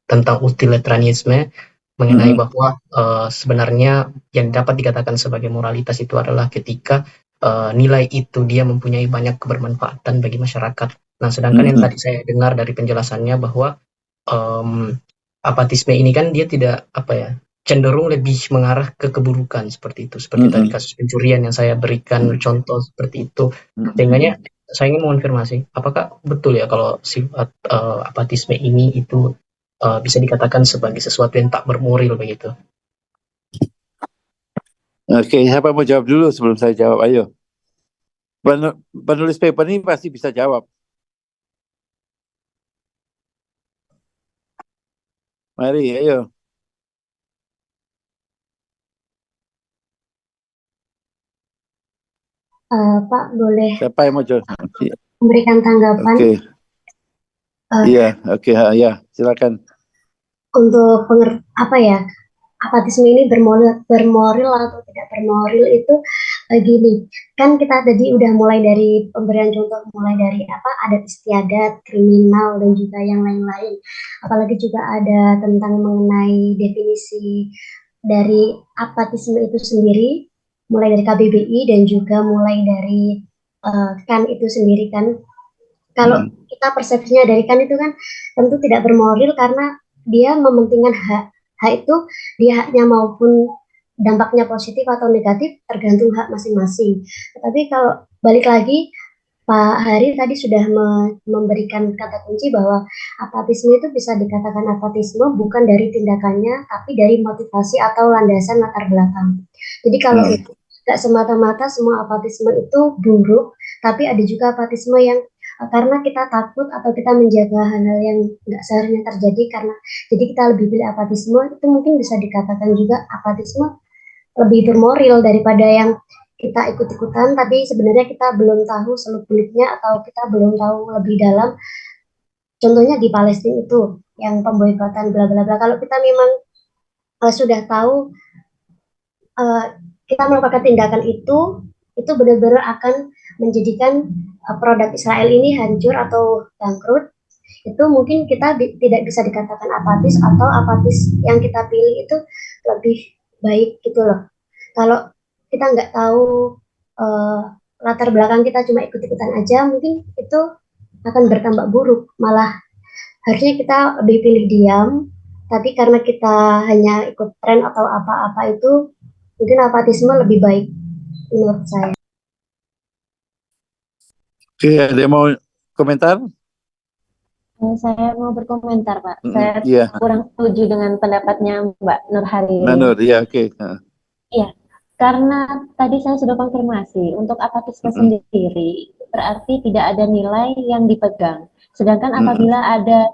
tentang utilitarianisme mengenai bahwa sebenarnya yang dapat dikatakan sebagai moralitas itu adalah ketika nilai itu dia mempunyai banyak kebermanfaatan bagi masyarakat. Nah, sedangkan yang tadi saya dengar dari penjelasannya bahwa apatisme ini kan dia tidak cenderung lebih mengarah ke keburukan seperti itu, seperti tadi kasus pencurian yang saya berikan contoh seperti itu. Sehingga saya ingin mengonfirmasi, apakah betul ya kalau sifat apatisme ini itu bisa dikatakan sebagai sesuatu yang tak bermoral begitu? Oke, siapa mau jawab dulu sebelum saya jawab? Ayo. Penulis paper ini pasti bisa jawab. Mari, ayo. Pak, boleh Siapa yang mau jawab? memberikan tanggapan? Oke. Iya, oke, ya, silakan. Untuk apatisme ini bermoral atau tidak bermoral itu gini, kan kita tadi udah mulai dari pemberian contoh, mulai dari adat istiadat, kriminal, dan juga yang lain-lain. Apalagi juga ada tentang mengenai definisi dari apatisme itu sendiri, mulai dari KBBI dan juga mulai dari kan itu sendiri kan. Kalau kita persepsinya dari kan itu kan tentu tidak bermoral karena dia mementingkan hak itu, dia haknya maupun dampaknya positif atau negatif tergantung hak masing-masing. Tetapi kalau balik lagi, Pak Hari tadi sudah memberikan kata kunci bahwa apatisme itu bisa dikatakan apatisme bukan dari tindakannya, tapi dari motivasi atau landasan latar belakang. Jadi kalau tidak semata-mata semua apatisme itu buruk, tapi ada juga apatisme yang karena kita takut atau kita menjaga hal-hal yang nggak seharusnya terjadi, karena jadi kita lebih pilih apatisme, itu mungkin bisa dikatakan juga apatisme lebih bermoral daripada yang kita ikut-ikutan tapi sebenarnya kita belum tahu seluk-beluknya atau kita belum tahu lebih dalam. Contohnya di Palestina itu yang pemboikotan bla bla bla, kalau kita memang sudah tahu kita melakukan tindakan itu benar-benar akan menjadikan produk Israel ini hancur atau bangkrut, itu mungkin kita tidak bisa dikatakan apatis, atau apatis yang kita pilih itu lebih baik gitu loh. Kalau kita nggak tahu latar belakang kita cuma ikut-ikutan aja, mungkin itu akan bertambah buruk. Malah harusnya kita lebih pilih diam, tapi karena kita hanya ikut tren atau apa-apa itu, mungkin apatisme lebih baik menurut saya. Oke, ada yang mau komentar? Saya mau berkomentar, Pak. Saya kurang setuju dengan pendapatnya Mbak Nur Hari. Nur, ya, oke. Iya, karena tadi saya sudah konfirmasi, untuk apatisme sendiri berarti tidak ada nilai yang dipegang. Sedangkan apabila ada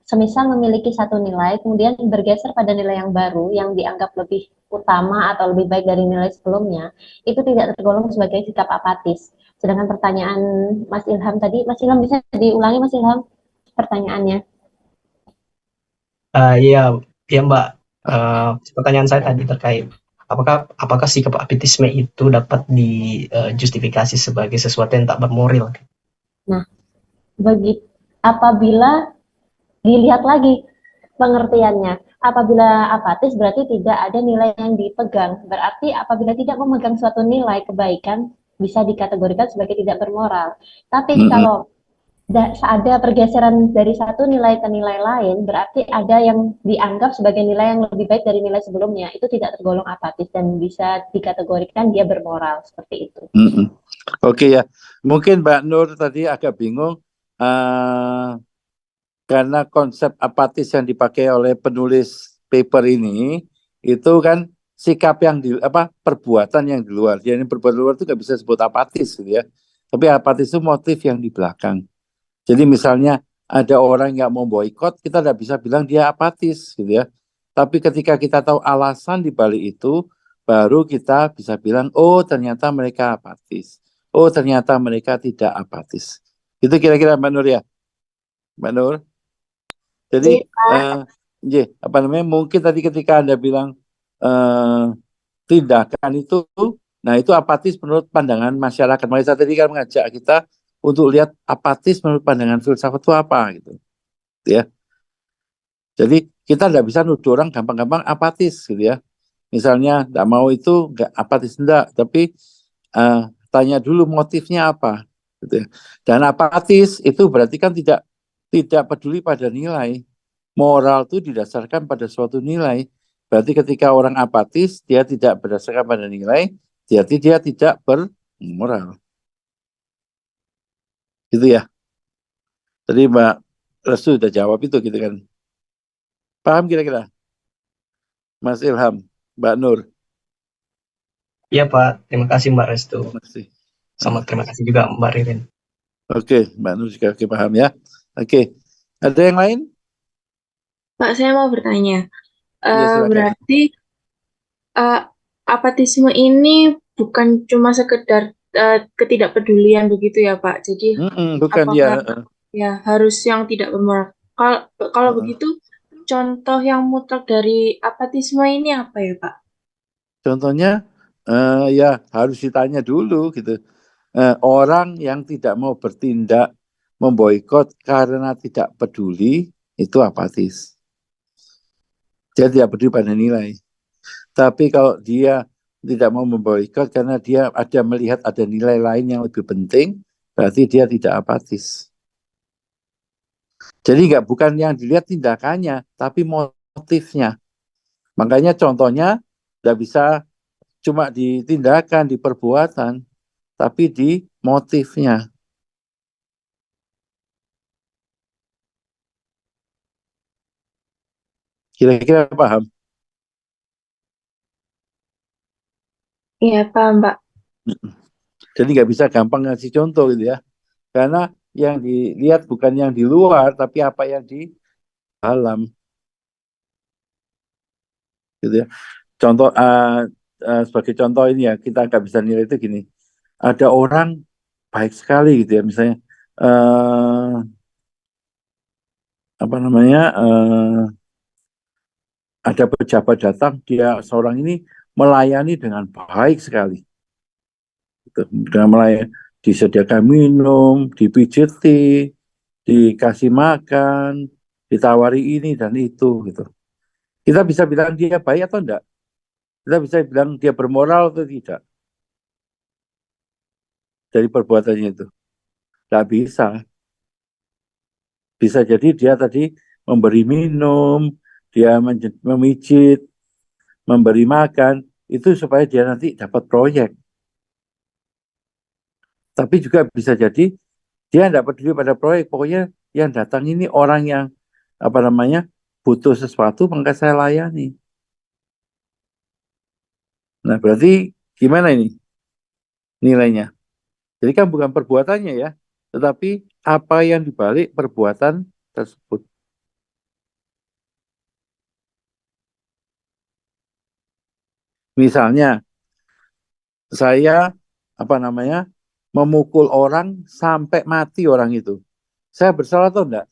semisal memiliki satu nilai, kemudian bergeser pada nilai yang baru, yang dianggap lebih utama atau lebih baik dari nilai sebelumnya, itu tidak tergolong sebagai sikap apatis. Sedangkan pertanyaan Mas Ilham tadi, Mas Ilham bisa diulangi Mas Ilham pertanyaannya? Iya Mbak, pertanyaan saya tadi terkait apakah sikap apatisme itu dapat dijustifikasi sebagai sesuatu yang tak bermoral? Nah, apabila dilihat lagi pengertiannya, apabila apatis berarti tidak ada nilai yang dipegang, berarti apabila tidak memegang suatu nilai kebaikan bisa dikategorikan sebagai tidak bermoral. Tapi kalau ada pergeseran dari satu nilai ke nilai lain, berarti ada yang dianggap sebagai nilai yang lebih baik dari nilai sebelumnya, itu tidak tergolong apatis dan bisa dikategorikan dia bermoral, seperti itu. Oke ya, mungkin Mbak Nur tadi agak bingung karena konsep apatis yang dipakai oleh penulis paper ini itu kan sikap yang di apa perbuatan yang di luar. Jadi perbuatan luar itu nggak bisa disebut apatis gitu ya. Tapi apatis itu motif yang di belakang. Jadi misalnya ada orang yang mau boikot, kita tidak bisa bilang dia apatis gitu ya. Tapi ketika kita tahu alasan di balik itu, baru kita bisa bilang, oh ternyata mereka apatis. Oh ternyata mereka tidak apatis. Itu kira-kira Mbak Nur ya, Mbak Nur. Jadi, apa namanya? Mungkin tadi ketika Anda bilang tindakan itu, nah itu apatis menurut pandangan masyarakat. Makanya saya tadi kan mengajak kita untuk lihat apatis menurut pandangan filsafat itu apa gitu, ya. Jadi kita tidak bisa nuduh orang gampang-gampang apatis gitu ya. Misalnya tidak mau itu nggak apatis enggak, tapi tanya dulu motifnya apa, gitu ya. Dan apatis itu berarti kan tidak peduli pada nilai. Moral itu didasarkan pada suatu nilai. Berarti ketika orang apatis, dia tidak berdasarkan pada nilai, berarti dia tidak bermoral. Gitu ya. Tadi Mbak Restu sudah jawab itu gitu kan. Paham kira-kira? Mas Ilham, Mbak Nur. Iya Pak, terima kasih Mbak Restu. Terima kasih. Sama terima kasih juga Mbak Ririn. Oke, Mbak Nur juga oke, paham ya. Oke, ada yang lain? Pak, saya mau bertanya. Iya, silakan. Berarti apatisme ini bukan cuma sekedar ketidakpedulian begitu ya Pak. Jadi bukan dia. apakah ya harus yang tidak bermoral? Kalau begitu, contoh yang mutlak dari apatisme ini apa ya Pak? Contohnya ya harus ditanya dulu gitu. Orang yang tidak mau bertindak memboikot karena tidak peduli itu apatis. Dia tidak peduli pada nilai. Tapi kalau dia tidak mau memboikot karena dia ada melihat ada nilai lain yang lebih penting, berarti dia tidak apatis. Jadi bukan yang dilihat tindakannya, tapi motifnya. Makanya contohnya tidak bisa cuma di tindakan, di perbuatan, tapi di motifnya. Kira-kira paham? Iya, paham, Pak. Jadi nggak bisa gampang ngasih contoh gitu ya. Karena yang dilihat bukan yang di luar, tapi apa yang di dalam. Gitu ya. Contoh, sebagai contoh ini ya, kita nggak bisa nilai itu gini. Ada orang baik sekali gitu ya, misalnya, apa namanya, ada pejabat datang, dia seorang ini melayani dengan baik sekali. Gitu. Dengan melayani, disediakan minum, dipijeti, dikasih makan, ditawari ini dan itu gitu. Kita bisa bilang dia baik atau enggak? Kita bisa bilang dia bermoral atau tidak dari perbuatannya itu. Enggak bisa. Bisa jadi dia tadi memberi minum, dia memijit, memberi makan, itu supaya dia nanti dapat proyek. Tapi juga bisa jadi dia tidak peduli pada proyek, pokoknya yang datang ini orang yang apa namanya butuh sesuatu, maka saya layani. Nah berarti gimana ini nilainya? Jadi kan bukan perbuatannya ya, tetapi apa yang dibalik perbuatan tersebut. Misalnya saya apa namanya memukul orang sampai mati orang itu, saya bersalah atau enggak,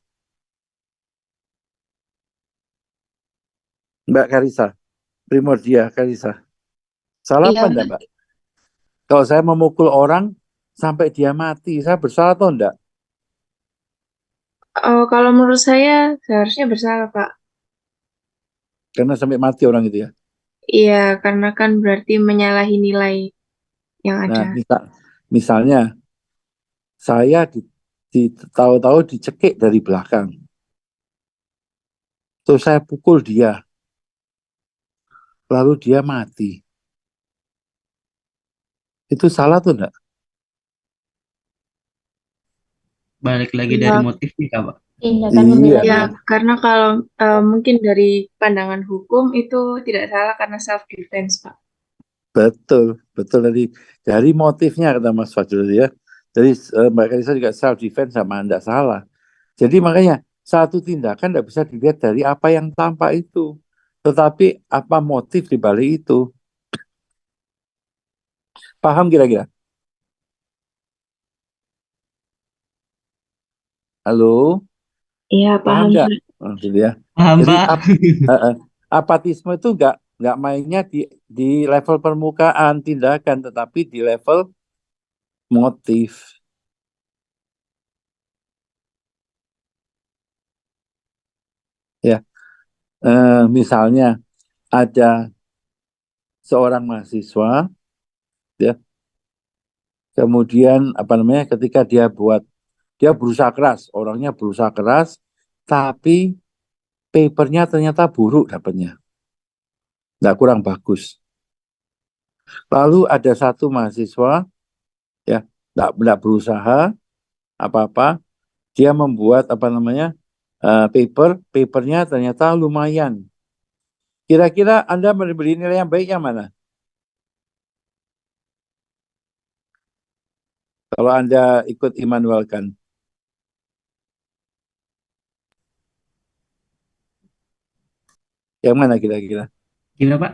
Mbak Karissa, Primordia Karissa? Salah Iya, apa enggak, Mbak? Kalau saya memukul orang sampai dia mati, saya bersalah atau enggak? Kalau menurut saya seharusnya bersalah, Pak. Karena sampai mati orang itu ya. Iya, karena kan berarti menyalahi nilai yang Nah, ada. misalnya saya tahu-tahu dicekik dari belakang, terus saya pukul dia, lalu dia mati. Itu salah tuh enggak? Balik lagi Iya. dari motifnya, Kak, Pak. Tindakan Iya, membela Ya, diri. karena kalau mungkin dari pandangan hukum itu tidak salah karena self defense, Pak. betul, betul dari motifnya kata Mas Fajrul ya. Jadi Mbak Kalisa juga self defense sama Anda salah. Jadi makanya satu tindakan tidak bisa dilihat dari apa yang tampak itu, tetapi apa motif di balik itu. Paham kira-kira? Halo, Iya, paham paham, nggak? Pak. Oh, gitu ya. Paham, Jadi Pak. apatisme itu nggak mainnya di level permukaan tindakan, tetapi di level motif. Ya, misalnya ada seorang mahasiswa, ya, kemudian apa namanya, ketika dia berusaha keras, orangnya berusaha keras, tapi papernya ternyata buruk dapatnya, nggak kurang bagus. Lalu ada satu mahasiswa, ya, nggak berusaha apa-apa, dia membuat apa namanya papernya ternyata lumayan. Kira-kira Anda memberi nilai yang baik yang mana? Kalau Anda ikut Immanuel Kant, yang mana kira-kira? Gimana, Pak?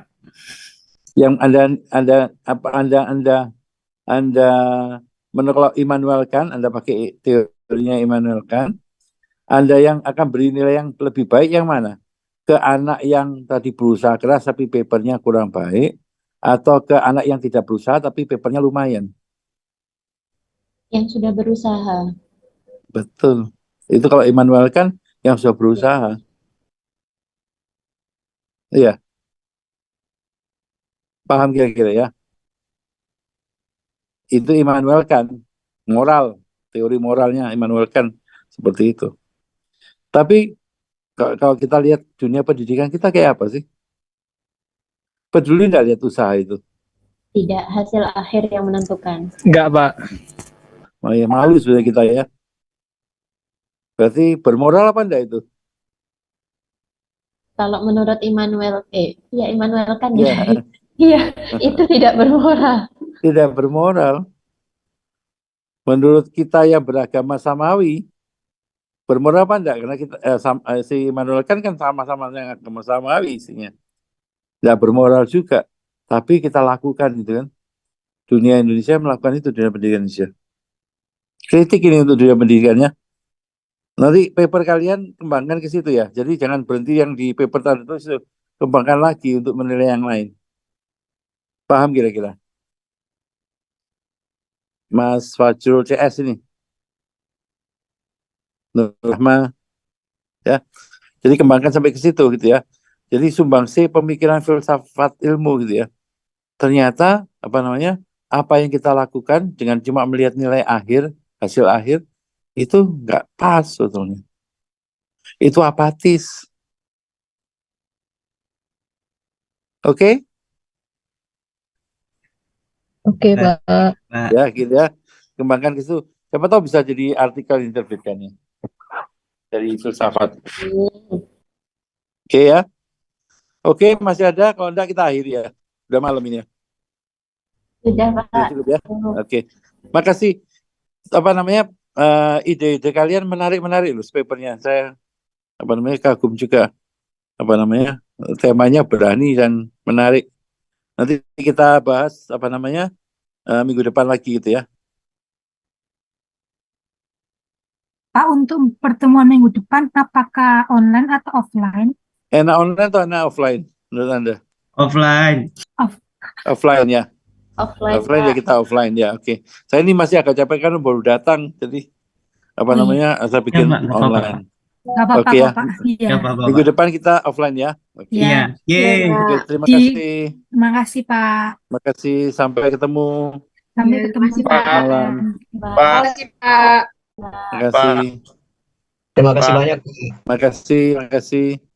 Yang Anda menolak Immanuel Kant, Anda pakai teorinya Immanuel Kant, Anda yang akan beri nilai yang lebih baik yang mana? Ke anak yang tadi berusaha keras tapi papernya kurang baik, atau ke anak yang tidak berusaha tapi papernya lumayan? Yang sudah berusaha. Betul. Itu kalau Immanuel kan yang sudah berusaha. Iya, paham kira-kira ya? Itu Immanuel kan moral, teori moralnya Immanuel kan seperti itu. Tapi kalau kita lihat dunia pendidikan kita kayak apa sih? Peduli nggak lihat usaha itu? Tidak hasil akhir yang menentukan. Enggak, Pak. Oh, ya, malu sudah kita ya. Berarti bermoral apa enggak itu? Kalau menurut Immanuel, ya Immanuel kan ya. Ya, Iya, itu tidak bermoral. tidak bermoral. Menurut kita yang beragama samawi, bermoral apa enggak? Karena kita si Immanuel kan sama-sama yang agama samawi isinya. Enggak bermoral juga. Tapi kita lakukan gitu kan. Dunia Indonesia melakukan itu, dunia pendidikan Indonesia. Kritik ini untuk dunia pendidikannya. Nanti paper kalian kembangkan ke situ ya. Jadi jangan berhenti yang di paper tadi itu, kembangkan lagi untuk menilai yang lain. Paham kira-kira? Mas Fajrul CS ini. Nur Rahma, ya. Jadi kembangkan sampai ke situ gitu ya. Jadi sumbangsi pemikiran filsafat ilmu gitu ya. Ternyata apa namanya? Apa yang kita lakukan dengan cuma melihat nilai akhir, hasil akhir itu nggak pas sebetulnya. Itu apatis. Oke? Oke, Pak. Pak. Ya, gitu ya. Kembangkan ke situ. Siapa tahu bisa jadi artikel diterbitkannya dari filsafat. Oke ya. Oke, masih ada. Kalau enggak kita akhiri ya. Udah malam ini ya. Sudah, Udah Pak. cukup ya. Oke. Makasih. Apa namanya? Ide-ide kalian menarik-menarik loh papernya. Saya apa namanya kagum juga. Apa namanya? Temanya berani dan menarik. Nanti kita bahas apa namanya? Minggu depan lagi gitu ya. Pak, untuk pertemuan minggu depan, apakah online atau offline? Enak online atau enak offline menurut Anda? Offline. Offline ya. Offline, Offline ya, Pak. kita offline ya. Oke. Saya ini masih agak capek kan baru datang, jadi apa namanya? Saya Ya, bikin Pak. Nggak apa-apa, Pak. online. Nggak apa-apa Oke ya. kok, Pak. Iya. Nggak apa-apa, Minggu Pak. depan kita offline ya. Oke. Iya. Iya. Yeay. Oke, terima Di- kasih. Terima kasih, Pak. Terima kasih. Sampai ketemu Sampai Iya, ketemu terima kasih, Pak. malam. Pak. Terima kasih, Pak. Terima kasih. Terima kasih banyak. Terima kasih. Terima kasih.